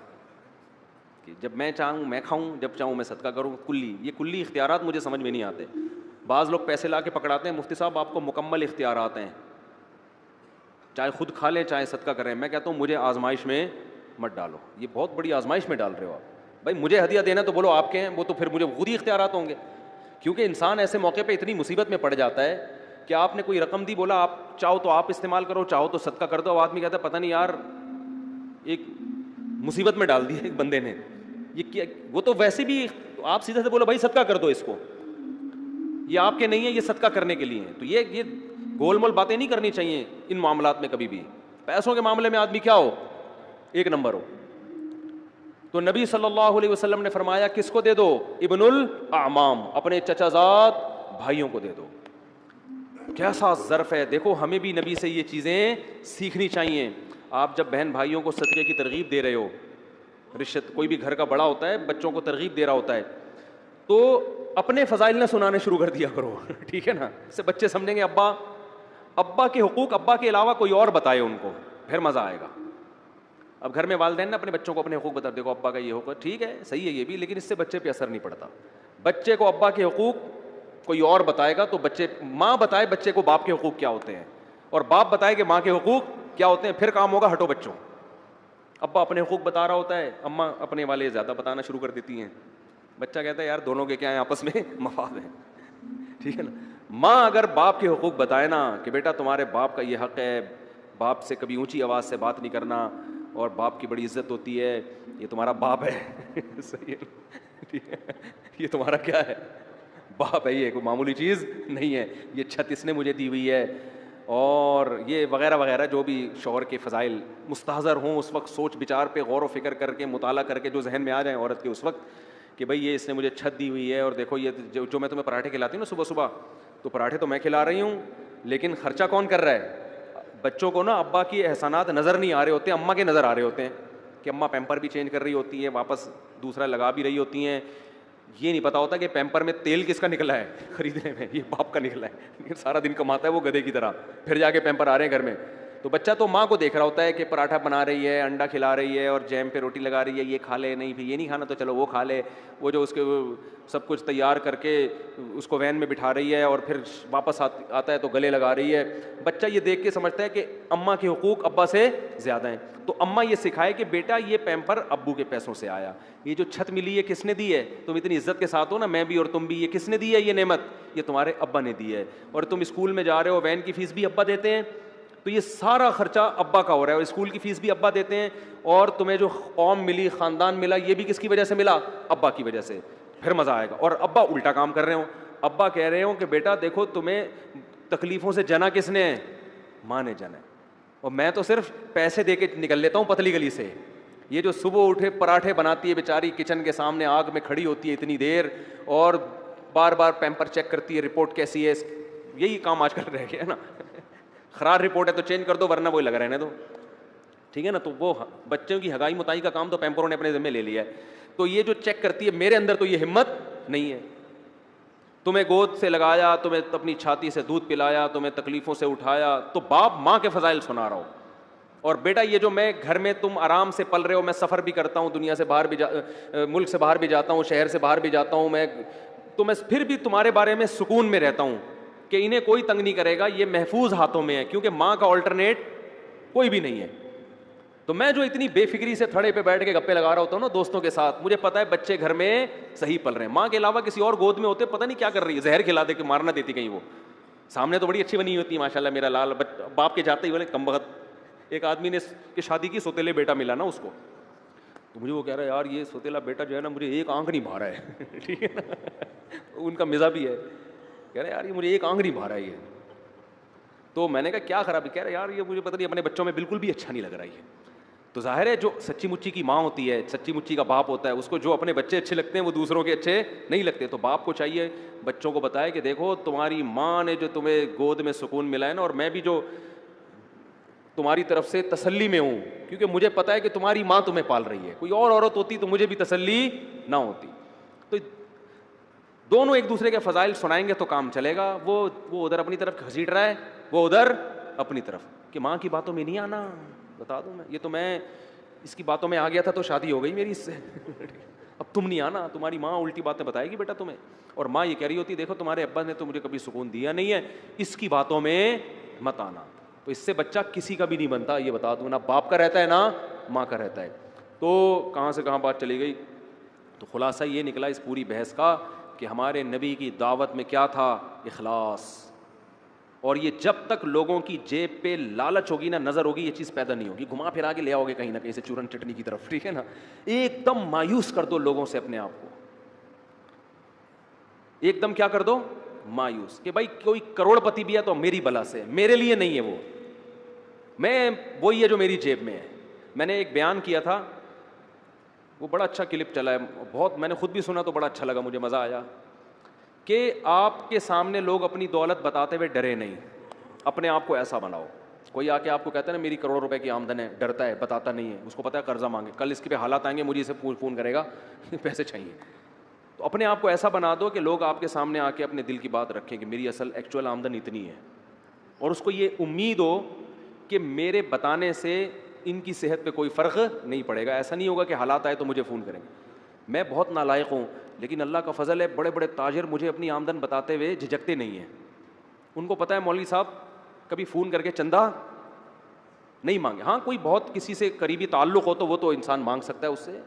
کہ جب میں چاہوں میں کھاؤں, جب چاہوں میں صدقہ کروں. یہ کلی اختیارات مجھے سمجھ میں نہیں آتے. بعض لوگ پیسے لا کے پکڑاتے ہیں, مفتی صاحب آپ کو مکمل اختیارات ہیں, چاہے خود کھا لیں چاہے صدقہ کریں. میں کہتا ہوں مجھے آزمائش میں مت ڈالو, یہ بہت بڑی آزمائش میں ڈال رہے ہو آپ. بھائی مجھے ہدیہ دینا تو بولو آپ کے ہیں, وہ تو پھر مجھے خود ہی اختیارات ہوں گے. کیونکہ انسان ایسے موقع پہ اتنی مصیبت میں پڑ جاتا ہے کہ آپ نے کوئی رقم دی, بولا آپ چاہو تو آپ استعمال کرو, چاہو تو صدقہ کر دو. آدمی کہتا ہے پتہ نہیں یار ایک مصیبت میں ڈال دی ایک بندے نے, یہ کیا. وہ تو ویسے بھی آپ سیدھے سے بولو بھائی صدقہ کر دو اس کو, یہ آپ کے نہیں ہے, یہ صدقہ کرنے کے لیے. تو یہ گول مول باتیں نہیں کرنی چاہیے ان معاملات میں کبھی بھی. پیسوں کے معاملے میں آدمی کیا ہو, ایک نمبر ہو. تو نبی صلی اللہ علیہ وسلم نے فرمایا کس کو دے دو, ابن الاعمام, اپنے چچا زاد بھائیوں کو دے دو. کیسا ظرف ہے. دیکھو ہمیں بھی نبی سے یہ چیزیں سیکھنی چاہیے. آپ جب بہن بھائیوں کو صدقے کی ترغیب دے رہے ہو, رشت کوئی بھی گھر کا بڑا ہوتا ہے بچوں کو ترغیب دے رہا ہوتا ہے, تو اپنے فضائل نہ سنانے شروع کر دیا کرو. ٹھیک ہے نا, اس سے بچے سمجھیں گے ابا کے حقوق ابا کے علاوہ کوئی اور بتائے ان کو, پھر مزہ آئے گا. اب گھر میں والدین نا اپنے بچوں کو اپنے حقوق بتا, دیکھو ابا کا یہ حقوق, ٹھیک ہے صحیح ہے یہ بھی, لیکن اس سے بچے پہ اثر نہیں پڑتا. بچے کو ابا کے حقوق کوئی اور بتائے گا تو ماں بتائے بچے کو باپ کے حقوق کیا ہوتے ہیں، اور باپ بتائے کہ ماں کے حقوق کیا ہوتے ہیں، پھر کام ہوگا ہٹو بچوں. ابا اپنے حقوق بتا رہا ہوتا ہے، اماں اپنے والے زیادہ بتانا شروع کر دیتی ہیں. بچہ کہتا ہے یار دونوں کے کیا ہیں آپس میں مفاد ہیں. ٹھیک ہے نا. ماں اگر باپ کے حقوق بتائے نا کہ بیٹا تمہارے باپ کا یہ حق ہے، باپ سے کبھی اونچی آواز سے بات نہیں کرنا، اور باپ کی بڑی عزت ہوتی ہے، یہ تمہارا باپ ہے. صحیح ہے. ٹھیک ہے. یہ تمہارا کیا ہے؟ باپ ہے. یہ کوئی معمولی چیز نہیں ہے. یہ چھت اس نے مجھے دی ہوئی ہے، اور یہ وغیرہ وغیرہ جو بھی شوہر کے فضائل مستحضر ہوں اس وقت سوچ بچار پہ غور و فکر کر کے مطالعہ کر کے جو ذہن میں آ جائیں عورت کے اس وقت کہ بھائی یہ اس نے مجھے چھت دی ہوئی ہے، اور دیکھو یہ جو میں تمہیں پراٹھے کھلاتی ہوں نا صبح صبح، تو پراٹھے تو میں کھلا رہی ہوں لیکن خرچہ کون کر رہا ہے؟ بچوں کو نا ابا کی احسانات نظر نہیں آ رہے ہوتے ہیں، اماں کے نظر آ رہے ہوتے ہیں کہ اماں پیمپر بھی چینج کر رہی ہوتی ہیں، واپس دوسرا لگا بھی رہی ہوتی ہیں. یہ نہیں پتا ہوتا کہ پیمپر میں تیل کس کا نکلا ہے خریدنے میں، یہ باپ کا نکلا ہے. لیکن سارا دن کماتا ہے وہ گدھے کی طرح، پھر جا کے پیمپر آ رہے ہیں گھر میں. تو بچہ تو ماں کو دیکھ رہا ہوتا ہے کہ پراٹھا بنا رہی ہے، انڈا کھلا رہی ہے، اور جیم پہ روٹی لگا رہی ہے، یہ کھا لے، نہیں پھر یہ نہیں کھانا تو چلو وہ کھا لے. وہ جو اس کے سب کچھ تیار کر کے اس کو وین میں بٹھا رہی ہے اور پھر واپس آتا ہے تو گلے لگا رہی ہے. بچہ یہ دیکھ کے سمجھتا ہے کہ اماں کے حقوق ابا سے زیادہ ہیں. تو اماں یہ سکھائے کہ بیٹا یہ پیمپر ابو کے پیسوں سے آیا، یہ جو چھت ملی ہے کس نے دی ہے؟ تم اتنی عزت کے ساتھ ہو نا، میں بھی اور تم بھی، یہ کس نے دی ہے یہ نعمت؟ یہ تمہارے ابا نے دی ہے. اور تم اسکول میں جا رہے ہو، وین کی فیس بھی ابا دیتے ہیں، تو یہ سارا خرچہ ابا کا ہو رہا ہے، اور اسکول کی فیس بھی ابا دیتے ہیں. اور تمہیں جو قوم ملی، خاندان ملا، یہ بھی کس کی وجہ سے ملا؟ ابا کی وجہ سے. پھر مزہ آئے گا. اور ابا الٹا کام کر رہے ہوں، ابا کہہ رہے ہوں کہ بیٹا دیکھو تمہیں تکلیفوں سے جنا کس نے ہے؟ ماں نے جنا ہے، اور میں تو صرف پیسے دے کے نکل لیتا ہوں پتلی گلی سے. یہ جو صبح اٹھے پراٹھے بناتی ہے بیچاری، کچن کے سامنے آگ میں کھڑی ہوتی ہے اتنی دیر، اور بار بار پیمپر چیک کرتی ہے رپورٹ کیسی ہے. یہی کام آج کل رہ گیا نا. خراب رپورٹ ہے تو چینج کر دو ورنہ وہی لگا رہنے دو. ٹھیک ہے نا. تو وہ بچوں کی ہگائی متائی کا کام تو پیمپروں نے اپنے ذمہ لے لیا ہے. تو یہ جو چیک کرتی ہے، میرے اندر تو یہ ہمت نہیں ہے. تمہیں گود سے لگایا، تمہیں اپنی چھاتی سے دودھ پلایا، تمہیں تکلیفوں سے اٹھایا، تو باپ ماں کے فضائل سنا رہا ہو. اور بیٹا یہ جو میں گھر میں تم آرام سے پل رہے ہو، میں سفر بھی کرتا ہوں، دنیا سے باہر بھی ملک سے باہر بھی جاتا ہوں، شہر سے باہر بھی جاتا ہوں میں، تو میں پھر بھی تمہارے بارے میں سکون میں رہتا ہوں کہ انہیں کوئی تنگ نہیں کرے گا، یہ محفوظ ہاتھوں میں ہے، کیونکہ ماں کا آلٹرنیٹ کوئی بھی نہیں ہے. تو میں جو اتنی بے فکری سے تھڑے پہ بیٹھ کے گپے لگا رہا ہوتا ہوں نا دوستوں کے ساتھ، مجھے پتا ہے بچے گھر میں صحیح پل رہے ہیں. ماں کے علاوہ کسی اور گود میں ہوتے پتہ نہیں کیا کر رہی ہے، زہر کھلا دے کہ مارنا دیتی کہیں. وہ سامنے تو بڑی اچھی بنی ہوتی ہے ماشاء اللہ، میرا لال باپ کے جاتے ہی بولے کم بخت. ایک آدمی نے کہ شادی کی، سوتیلے بیٹا ملا نا اس کو، تو مجھے وہ کہہ رہا ہے یار یہ سوتیلا بیٹا جو ہے نا مجھے ایک آنکھ نہیں بھا رہا ہے. ٹھیک ہے نا. ان کا مزاج بھی ہے، کہہ رہے یار یہ مجھے ایک آنکھ نہیں بھا رہا ہے یہ. تو میں نے کہا کیا خرابی؟ کہہ رہے یار یہ مجھے پتہ نہیں اپنے بچوں میں بالکل بھی اچھا نہیں لگ رہا ہے. تو ظاہر ہے جو سچی مچی کی ماں ہوتی ہے، سچی مچی کا باپ ہوتا ہے، اس کو جو اپنے بچے اچھے لگتے ہیں وہ دوسروں کے اچھے نہیں لگتے. تو باپ کو چاہیے بچوں کو بتائے کہ دیکھو تمہاری ماں نے جو تمہیں گود میں سکون ملا ہے نا، اور میں بھی جو تمہاری طرف سے تسلی میں ہوں، کیونکہ مجھے پتا ہے کہ تمہاری ماں تمہیں پال رہی ہے. کوئی اور عورت ہوتی تو مجھے بھی تسلی نہ ہوتی. تو دونوں ایک دوسرے کے فضائل سنائیں گے تو کام چلے گا. وہ ادھر اپنی طرف گھسیٹ رہا ہے، وہ ادھر اپنی طرف، کہ ماں کی باتوں میں نہیں آنا. بتا دوں یہ تو میں اس کی باتوں میں آ گیا تھا تو شادی ہو گئی میری اس سے. اب تم نہیں آنا، تمہاری ماں الٹی باتیں بتائے گی بیٹا تمہیں. اور ماں یہ کہہ رہی ہوتی دیکھو تمہارے ابا نے تو مجھے کبھی سکون دیا نہیں ہے، اس کی باتوں میں مت آنا. تو اس سے بچہ کسی کا بھی نہیں بنتا، یہ بتا دوں. نہ باپ کا رہتا ہے نہ ماں کا رہتا ہے. تو کہاں سے کہاں بات چلی گئی. تو خلاصہ یہ نکلا اس پوری بحث کا کہ ہمارے نبی کی دعوت میں کیا تھا؟ اخلاص. اور یہ جب تک لوگوں کی جیب پہ لالچ ہوگی نا، نظر ہوگی، یہ چیز پیدا نہیں ہوگی. گھما پھرا کے لے آؤ گے کہیں نہ کہیں سے چورن چٹنی کی طرف. ٹھیک ہے نا. ایک دم مایوس کر دو لوگوں سے اپنے آپ کو، ایک دم کیا کر دو؟ مایوس. کہ بھائی کوئی کروڑ پتی بھی ہے تو میری بلا سے، میرے لیے نہیں ہے وہ، میں وہی ہے جو میری جیب میں ہے. میں نے ایک بیان کیا تھا، وہ بڑا اچھا کلپ چلا ہے، بہت میں نے خود بھی سنا تو بڑا اچھا لگا، مجھے مزہ آیا. کہ آپ کے سامنے لوگ اپنی دولت بتاتے ہوئے ڈرے نہیں، اپنے آپ کو ایسا بناؤ. کوئی آ کے آپ کو کہتا ہے نا میری کروڑ روپے کی آمدن ہے، ڈرتا ہے، بتاتا نہیں ہے، اس کو پتا ہے قرضہ مانگے، کل اس کے پہ حالات آئیں گے مجھے اسے فون کرے گا پیسے چاہیے. تو اپنے آپ کو ایسا بنا دو کہ لوگ آپ کے سامنے آ کے اپنے دل کی بات رکھیں کہ میری اصل ایکچوئل آمدن اتنی ہے، اور اس کو یہ امید ہو کہ میرے بتانے سے ان کی صحت پہ کوئی فرق نہیں پڑے گا. ایسا نہیں ہوگا کہ حالات آئے تو مجھے فون کریں گے. میں بہت نالائق ہوں، لیکن اللہ کا فضل ہے بڑے بڑے تاجر مجھے اپنی آمدن بتاتے ہوئے جھجکتے نہیں ہیں. ان کو پتہ ہے مولوی صاحب کبھی فون کر کے چندہ نہیں مانگے. ہاں کوئی بہت کسی سے قریبی تعلق ہو تو وہ تو انسان مانگ سکتا ہے اس سے,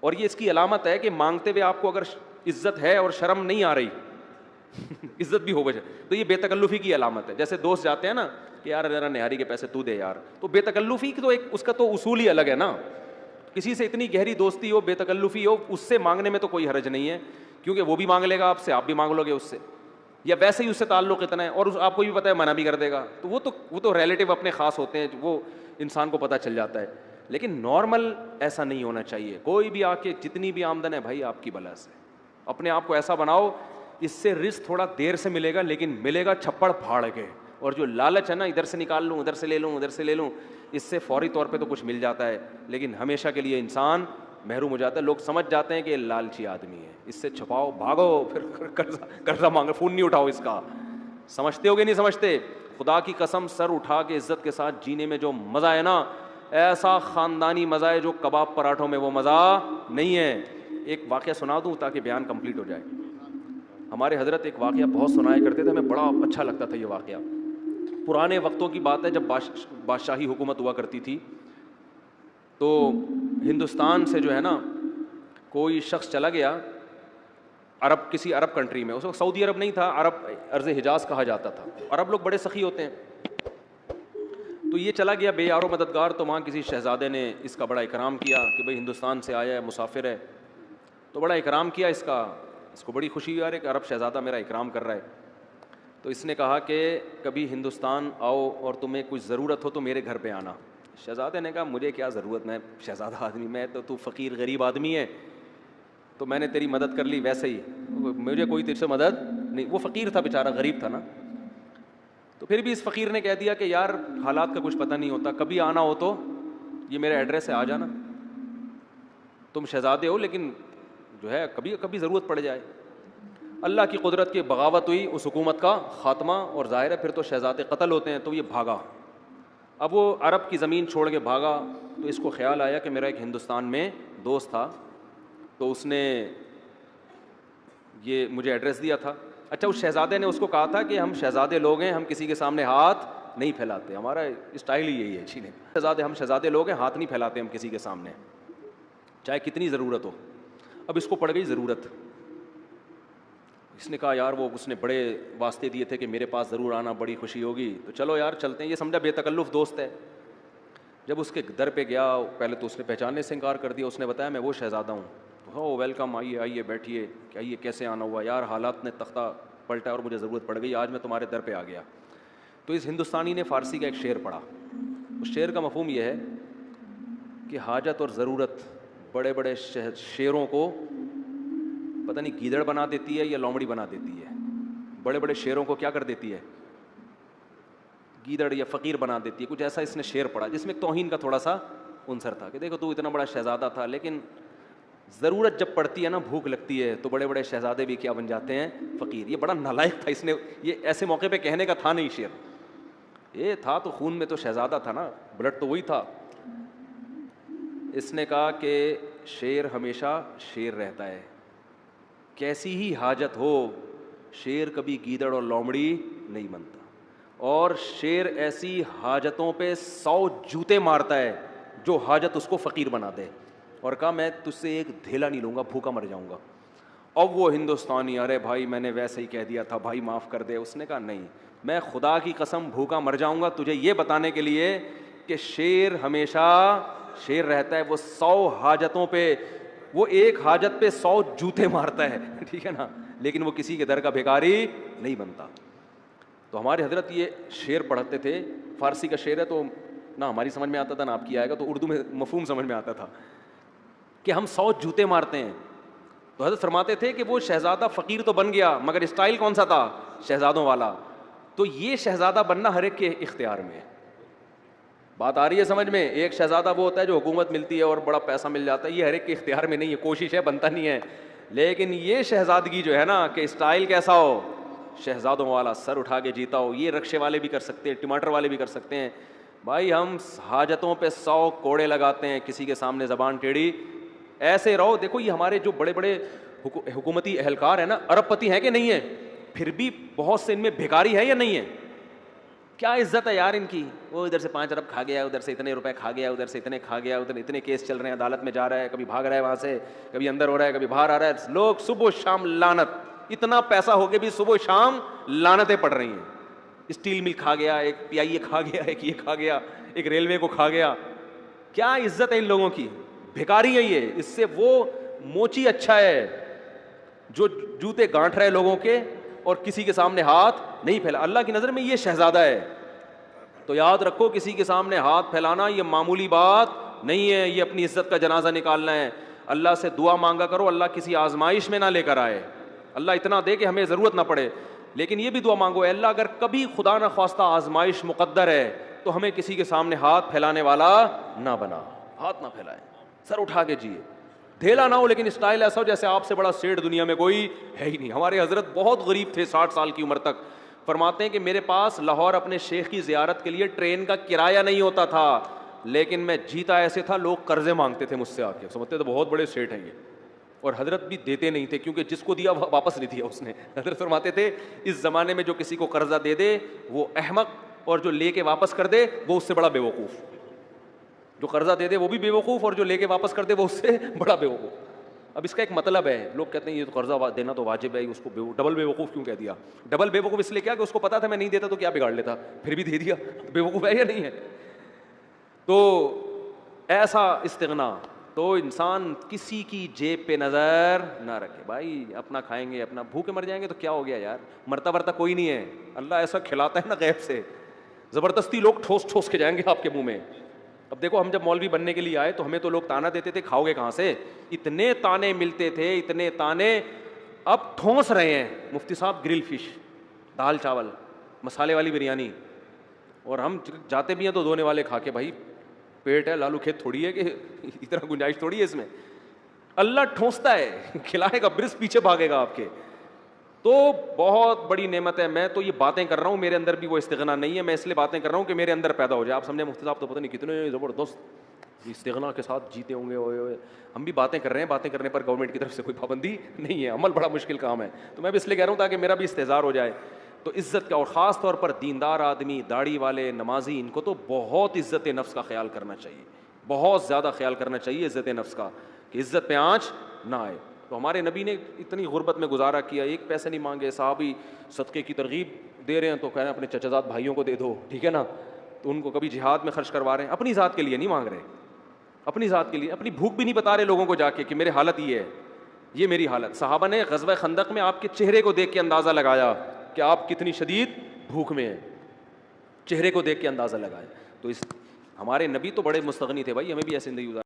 اور یہ اس کی علامت ہے کہ مانگتے ہوئے آپ کو اگر عزت ہے اور شرم نہیں آ رہی عزت بھی ہو بجے تو یہ بے تکلفی کی علامت ہے. جیسے دوست جاتے ہیں نا کہ یار ذرا نہاری کے پیسے تو دے یار, تو بے تکلفی کی تو ایک اس کا تو اصول ہی الگ ہے نا. کسی سے اتنی گہری دوستی ہو, بے تکلفی ہو, اس سے مانگنے میں تو کوئی حرج نہیں ہے, کیونکہ وہ بھی مانگ لے گا آپ سے, آپ بھی مانگ لو گے اس سے, یا ویسے ہی اس سے تعلق اتنا ہے اور آپ کو بھی پتہ ہے منع بھی کر دے گا, تو وہ تو ریلیٹیو اپنے خاص ہوتے ہیں, وہ انسان کو پتہ چل جاتا ہے. لیکن نارمل ایسا نہیں ہونا چاہیے. کوئی بھی آ کے جتنی بھی آمدن ہے بھائی آپ کی بلا سے, اپنے آپ کو ایسا بناؤ اس سے رزق تھوڑا دیر سے ملے گا لیکن ملے گا چھپڑ پھاڑ کے. اور جو لالچ ہے نا ادھر سے نکال لوں, ادھر سے لے لوں, ادھر سے لے لوں, اس سے فوری طور پہ تو کچھ مل جاتا ہے لیکن ہمیشہ کے لیے انسان محروم ہو جاتا ہے. لوگ سمجھ جاتے ہیں کہ یہ لالچی آدمی ہے, اس سے چھپاؤ بھاگو, پھر قرضہ مانگو, فون نہیں اٹھاؤ اس کا. سمجھتے ہو گے نہیں سمجھتے؟ خدا کی قسم سر اٹھا کے عزت کے ساتھ جینے میں جو مزہ ہے نا, ایسا خاندانی مزہ ہے جو کباب پراٹھوں میں وہ مزہ نہیں ہے. ایک واقعہ سنا دوں تاکہ بیان کمپلیٹ ہو جائے. ہمارے حضرت ایک واقعہ بہت سنایا کرتے تھے, ہمیں بڑا اچھا لگتا تھا یہ واقعہ. پرانے وقتوں کی بات ہے جب بادشاہی حکومت ہوا کرتی تھی, تو ہندوستان سے جو ہے نا کوئی شخص چلا گیا کسی عرب کنٹری میں. اس وقت سعودی عرب نہیں تھا, عرب ارض حجاز کہا جاتا تھا. عرب لوگ بڑے سخی ہوتے ہیں. تو یہ چلا گیا بے یار و مددگار, تو وہاں کسی شہزادے نے اس کا بڑا اکرام کیا کہ بھائی ہندوستان سے آیا ہے, مسافر ہے, تو بڑا اکرام کیا اس کا. اس کو بڑی خوشی ہوئی کہ عرب شہزادہ میرا اکرام کر رہا ہے. تو اس نے کہا کہ کبھی ہندوستان آؤ اور تمہیں کچھ ضرورت ہو تو میرے گھر پہ آنا. شہزادے نے کہا مجھے کیا ضرورت, میں شہزادہ آدمی, میں تو فقیر غریب آدمی ہے, تو میں نے تیری مدد کر لی, ویسے ہی مجھے کوئی تجھ سے مدد نہیں. وہ فقیر تھا بیچارہ, غریب تھا نا. تو پھر بھی اس فقیر نے کہہ دیا کہ یار حالات کا کچھ پتہ نہیں ہوتا, کبھی آنا ہو تو یہ میرا ایڈریس ہے, آ جانا. تم شہزادے ہو لیکن جو ہے کبھی کبھی ضرورت پڑ جائے. اللہ کی قدرت کی بغاوت ہوئی, اس حکومت کا خاتمہ, اور ظاہر ہے پھر تو شہزادے قتل ہوتے ہیں. تو یہ بھاگا, اب وہ عرب کی زمین چھوڑ کے بھاگا. تو اس کو خیال آیا کہ میرا ایک ہندوستان میں دوست تھا, تو اس نے یہ مجھے ایڈریس دیا تھا. اچھا اس شہزادے نے اس کو کہا تھا کہ ہم شہزادے لوگ ہیں, ہم کسی کے سامنے ہاتھ نہیں پھیلاتے, ہمارا اسٹائل ہی یہی ہے. جی نہیں, ہم شہزادے لوگ ہیں, ہاتھ نہیں پھیلاتے ہم کسی کے سامنے, چاہے کتنی ضرورت ہو. اب اس کو پڑ گئی ضرورت. اس نے کہا یار وہ اس نے بڑے واسطے دیے تھے کہ میرے پاس ضرور آنا, بڑی خوشی ہوگی, تو چلو یار چلتے ہیں. یہ سمجھا بے تکلف دوست ہے. جب اس کے در پہ گیا, پہلے تو اس نے پہچاننے سے انکار کر دیا. اس نے بتایا میں وہ شہزادہ ہوں. ہو ویلکم, آئیے آئیے بیٹھیے, کہ آئیے کیسے آنا ہوا. یار حالات نے تختہ پلٹا اور مجھے ضرورت پڑ گئی, آج میں تمہارے در پہ آ گیا. تو اس ہندوستانی نے فارسی کا ایک شعر پڑھا. اس شعر کا مفہوم یہ ہے کہ حاجت اور ضرورت بڑے بڑے شیروں کو پتہ نہیں گیدڑ بنا دیتی ہے یا لومڑی بنا دیتی ہے. بڑے بڑے شیروں کو کیا کر دیتی ہے, گیدڑ یا فقیر بنا دیتی ہے. کچھ ایسا اس نے شعر پڑھا جس میں توہین کا تھوڑا سا عنصر تھا کہ دیکھو تو اتنا بڑا شہزادہ تھا, لیکن ضرورت جب پڑتی ہے نا, بھوک لگتی ہے, تو بڑے بڑے شہزادے بھی کیا بن جاتے ہیں, فقیر. یہ بڑا نالائق تھا, اس نے یہ ایسے موقع پہ کہنے کا تھا نہیں شعر. یہ تھا تو خون میں تو شہزادہ تھا نا, بلڈ تو وہی تھا. اس نے کہا کہ شیر ہمیشہ شیر رہتا ہے, کیسی ہی حاجت ہو شیر کبھی گیدڑ اور لومڑی نہیں بنتا. اور شیر ایسی حاجتوں پہ 100 جوتے مارتا ہے جو حاجت اس کو فقیر بنا دے. اور کہا میں تجھ سے ایک دھیلا نہیں لوں گا, بھوکا مر جاؤں گا. اب وہ ہندوستانی, ارے بھائی میں نے ویسے ہی کہہ دیا تھا, بھائی معاف کر دے. اس نے کہا نہیں, میں خدا کی قسم بھوکا مر جاؤں گا تجھے یہ بتانے کے لیے کہ شیر ہمیشہ شیر رہتا ہے. وہ 100 حاجتوں پہ, وہ ایک حاجت پہ 100 جوتے مارتا ہے, ٹھیک ہے نا, لیکن وہ کسی کے در کا بھیکاری نہیں بنتا. تو ہمارے حضرت یہ شعر پڑھتے تھے. فارسی کا شعر ہے تو نہ ہماری سمجھ میں آتا تھا نہ آپ کی آئے گا, تو اردو میں مفہوم سمجھ میں آتا تھا کہ ہم 100 جوتے مارتے ہیں. تو حضرت فرماتے تھے کہ وہ شہزادہ فقیر تو بن گیا, مگر اسٹائل کون سا تھا, شہزادوں والا. تو یہ شہزادہ بننا ہر ایک کے اختیار میں ہے. بات آ رہی ہے سمجھ میں؟ ایک شہزادہ وہ ہوتا ہے جو حکومت ملتی ہے اور بڑا پیسہ مل جاتا ہے, یہ ہر ایک کے اختیار میں نہیں ہے, کوشش ہے, بنتا نہیں ہے. لیکن یہ شہزادگی جو ہے نا کہ اسٹائل کیسا ہو, شہزادوں والا, سر اٹھا کے جیتا ہو, یہ رکشے والے بھی کر سکتے ہیں, ٹماٹر والے بھی کر سکتے ہیں. بھائی ہم حاجتوں پہ 100 کوڑے لگاتے ہیں, کسی کے سامنے زبان ٹیڑھی, ایسے رہو. دیکھو یہ ہمارے جو بڑے بڑے حکومتی اہلکار ہے نا, ارب پتی ہیں کہ نہیں ہے, پھر بھی بہت سے ان میں بھکاری ہے یا نہیں ہے؟ کیا عزت ہے یار ان کی, وہ ادھر سے 5 ارب کھا گیا, ادھر سے اتنے روپے کھا گیا, ادھر سے اتنے کھا گیا, ادھر اتنے کیس چل رہے ہیں, عدالت میں جا رہا ہے, کبھی بھاگ رہا ہے وہاں سے, کبھی اندر ہو رہا ہے, کبھی باہر آ رہا ہے, لوگ صبح و شام لعنت, اتنا پیسہ ہو کے بھی صبح و شام لعنتیں پڑ رہی ہیں. اسٹیل مل کھا گیا, ایک پی آئی اے کھا گیا, ایک یہ کھا گیا, ایک ریلوے کو کھا گیا. کیا عزت ہے ان لوگوں کی, بھکاری ہے یہ. اس سے وہ موچی اچھا ہے جو جوتے گانٹھ رہے لوگوں کے اور کسی کے سامنے ہاتھ نہیں پھیلا. اللہ کی نظر میں یہ شہزادہ ہے. تو یاد رکھو, کسی کے سامنے ہاتھ پھیلانا یہ معمولی بات نہیں ہے, یہ اپنی عزت کا جنازہ نکالنا ہے. اللہ سے دعا مانگا کرو اللہ کسی آزمائش میں نہ لے کر آئے, اللہ اتنا دے کہ ہمیں ضرورت نہ پڑے. لیکن یہ بھی دعا مانگو, اے اللہ اگر کبھی خدا نہ خواستہ آزمائش مقدر ہے تو ہمیں کسی کے سامنے ہاتھ پھیلانے والا نہ بنا. ہاتھ نہ پھیلائے, سر اٹھا کے جیے, ڈھیلا نہ ہو, لیکن اسٹائل ایسا ہو جیسے آپ سے بڑا سیٹ دنیا میں کوئی ہے ہی نہیں. ہمارے حضرت بہت غریب تھے, 60 سال کی عمر تک. فرماتے ہیں کہ میرے پاس لاہور اپنے شیخ کی زیارت کے لیے ٹرین کا کرایہ نہیں ہوتا تھا, لیکن میں جیتا ایسے تھا لوگ قرضے مانگتے تھے مجھ سے آ کے, سمجھتے تھے بہت بڑے سیٹ ہیں یہ, اور حضرت بھی دیتے نہیں تھے کیونکہ جس کو دیا واپس نہیں دیا اس نے. حضرت فرماتے تھے اس زمانے میں جو کسی کو قرضہ دے دے وہ احمق, اور جو لے کے واپس کر دے وہ اس سے بڑا بیوقوف. جو قرضہ دے دے وہ بھی بیوقوف, اور جو لے کے واپس کر دے وہ اس سے بڑا بیوقوف. اب اس کا ایک مطلب ہے, لوگ کہتے ہیں یہ تو قرضہ دینا تو واجب ہے, اس کو ڈبل بیوقوف کیوں کہہ دیا؟ ڈبل بیوقوف اس لیے کیا کہ اس کو پتا تھا میں نہیں دیتا تو کیا بگاڑ لیتا, پھر بھی دے دیا. بیوقوف ہے یا نہیں ہے؟ تو ایسا استغنا, تو انسان کسی کی جیب پہ نظر نہ رکھے. بھائی اپنا کھائیں گے, اپنا بھوکے مر جائیں گے تو کیا ہو گیا یار, مرتا ورتا کوئی نہیں ہے. اللہ ایسا کھلاتا ہے نا غیب سے, زبردستی لوگ ٹھوس ٹھوس کے جائیں گے آپ کے منہ میں. اب دیکھو, ہم جب مولوی بننے کے لیے آئے تو ہمیں تو لوگ تانا دیتے تھے کھاؤ گے کہاں سے, اتنے تانے ملتے تھے, اتنے تانے. اب ٹھونس رہے ہیں مفتی صاحب گرل فش, دال چاول, مسالے والی بریانی, اور ہم جاتے بھی ہیں تو دھونے والے کھا کے. بھائی پیٹ ہے, لالو کھیت تھوڑی ہے کہ اتنا گنجائش تھوڑی ہے اس میں. اللہ ٹھونستا ہے, کھلائے گا, برس پیچھے بھاگے گا آپ کے. تو بہت بڑی نعمت ہے. میں تو یہ باتیں کر رہا ہوں, میرے اندر بھی وہ استغنا نہیں ہے, میں اس لیے باتیں کر رہا ہوں کہ میرے اندر پیدا ہو جائے. آپ سمجھے مفتی صاحب تو پتہ نہیں کتنے زبردست استغنا کے ساتھ جیتے ہوں گے. ہوئے ہم بھی باتیں کر رہے ہیں, باتیں کرنے پر گورنمنٹ کی طرف سے کوئی پابندی نہیں ہے, عمل بڑا مشکل کام ہے. تو میں بھی اس لیے کہہ رہا ہوں تاکہ میرا بھی استحضار ہو جائے. تو عزت کا, اور خاص طور پر دیندار آدمی, داڑھی والے, نمازی, ان کو تو بہت عزت نفس کا خیال کرنا چاہیے, بہت زیادہ خیال کرنا چاہیے عزت نفس کا, کہ عزت پہ آنچ نہ آئے. تو ہمارے نبی نے اتنی غربت میں گزارا کیا, ایک پیسے نہیں مانگے. صحابی صدقے کی ترغیب دے رہے ہیں تو کہہ رہے ہیں اپنے چچا زاد بھائیوں کو دے دو, ٹھیک ہے نا, تو ان کو کبھی جہاد میں خرچ کروا رہے ہیں, اپنی ذات کے لیے نہیں مانگ رہے, اپنی ذات کے لیے. اپنی بھوک بھی نہیں بتا رہے لوگوں کو جا کے کہ میرے حالت یہ ہے, یہ میری حالت. صحابہ نے غزوہ خندق میں آپ کے چہرے کو دیکھ کے اندازہ لگایا کہ آپ کتنی شدید بھوک میں ہیں, چہرے کو دیکھ کے اندازہ لگایا. تو اس ہمارے نبی تو بڑے مستغنی تھے بھائی, ہمیں بھی ایسے زندگی گزار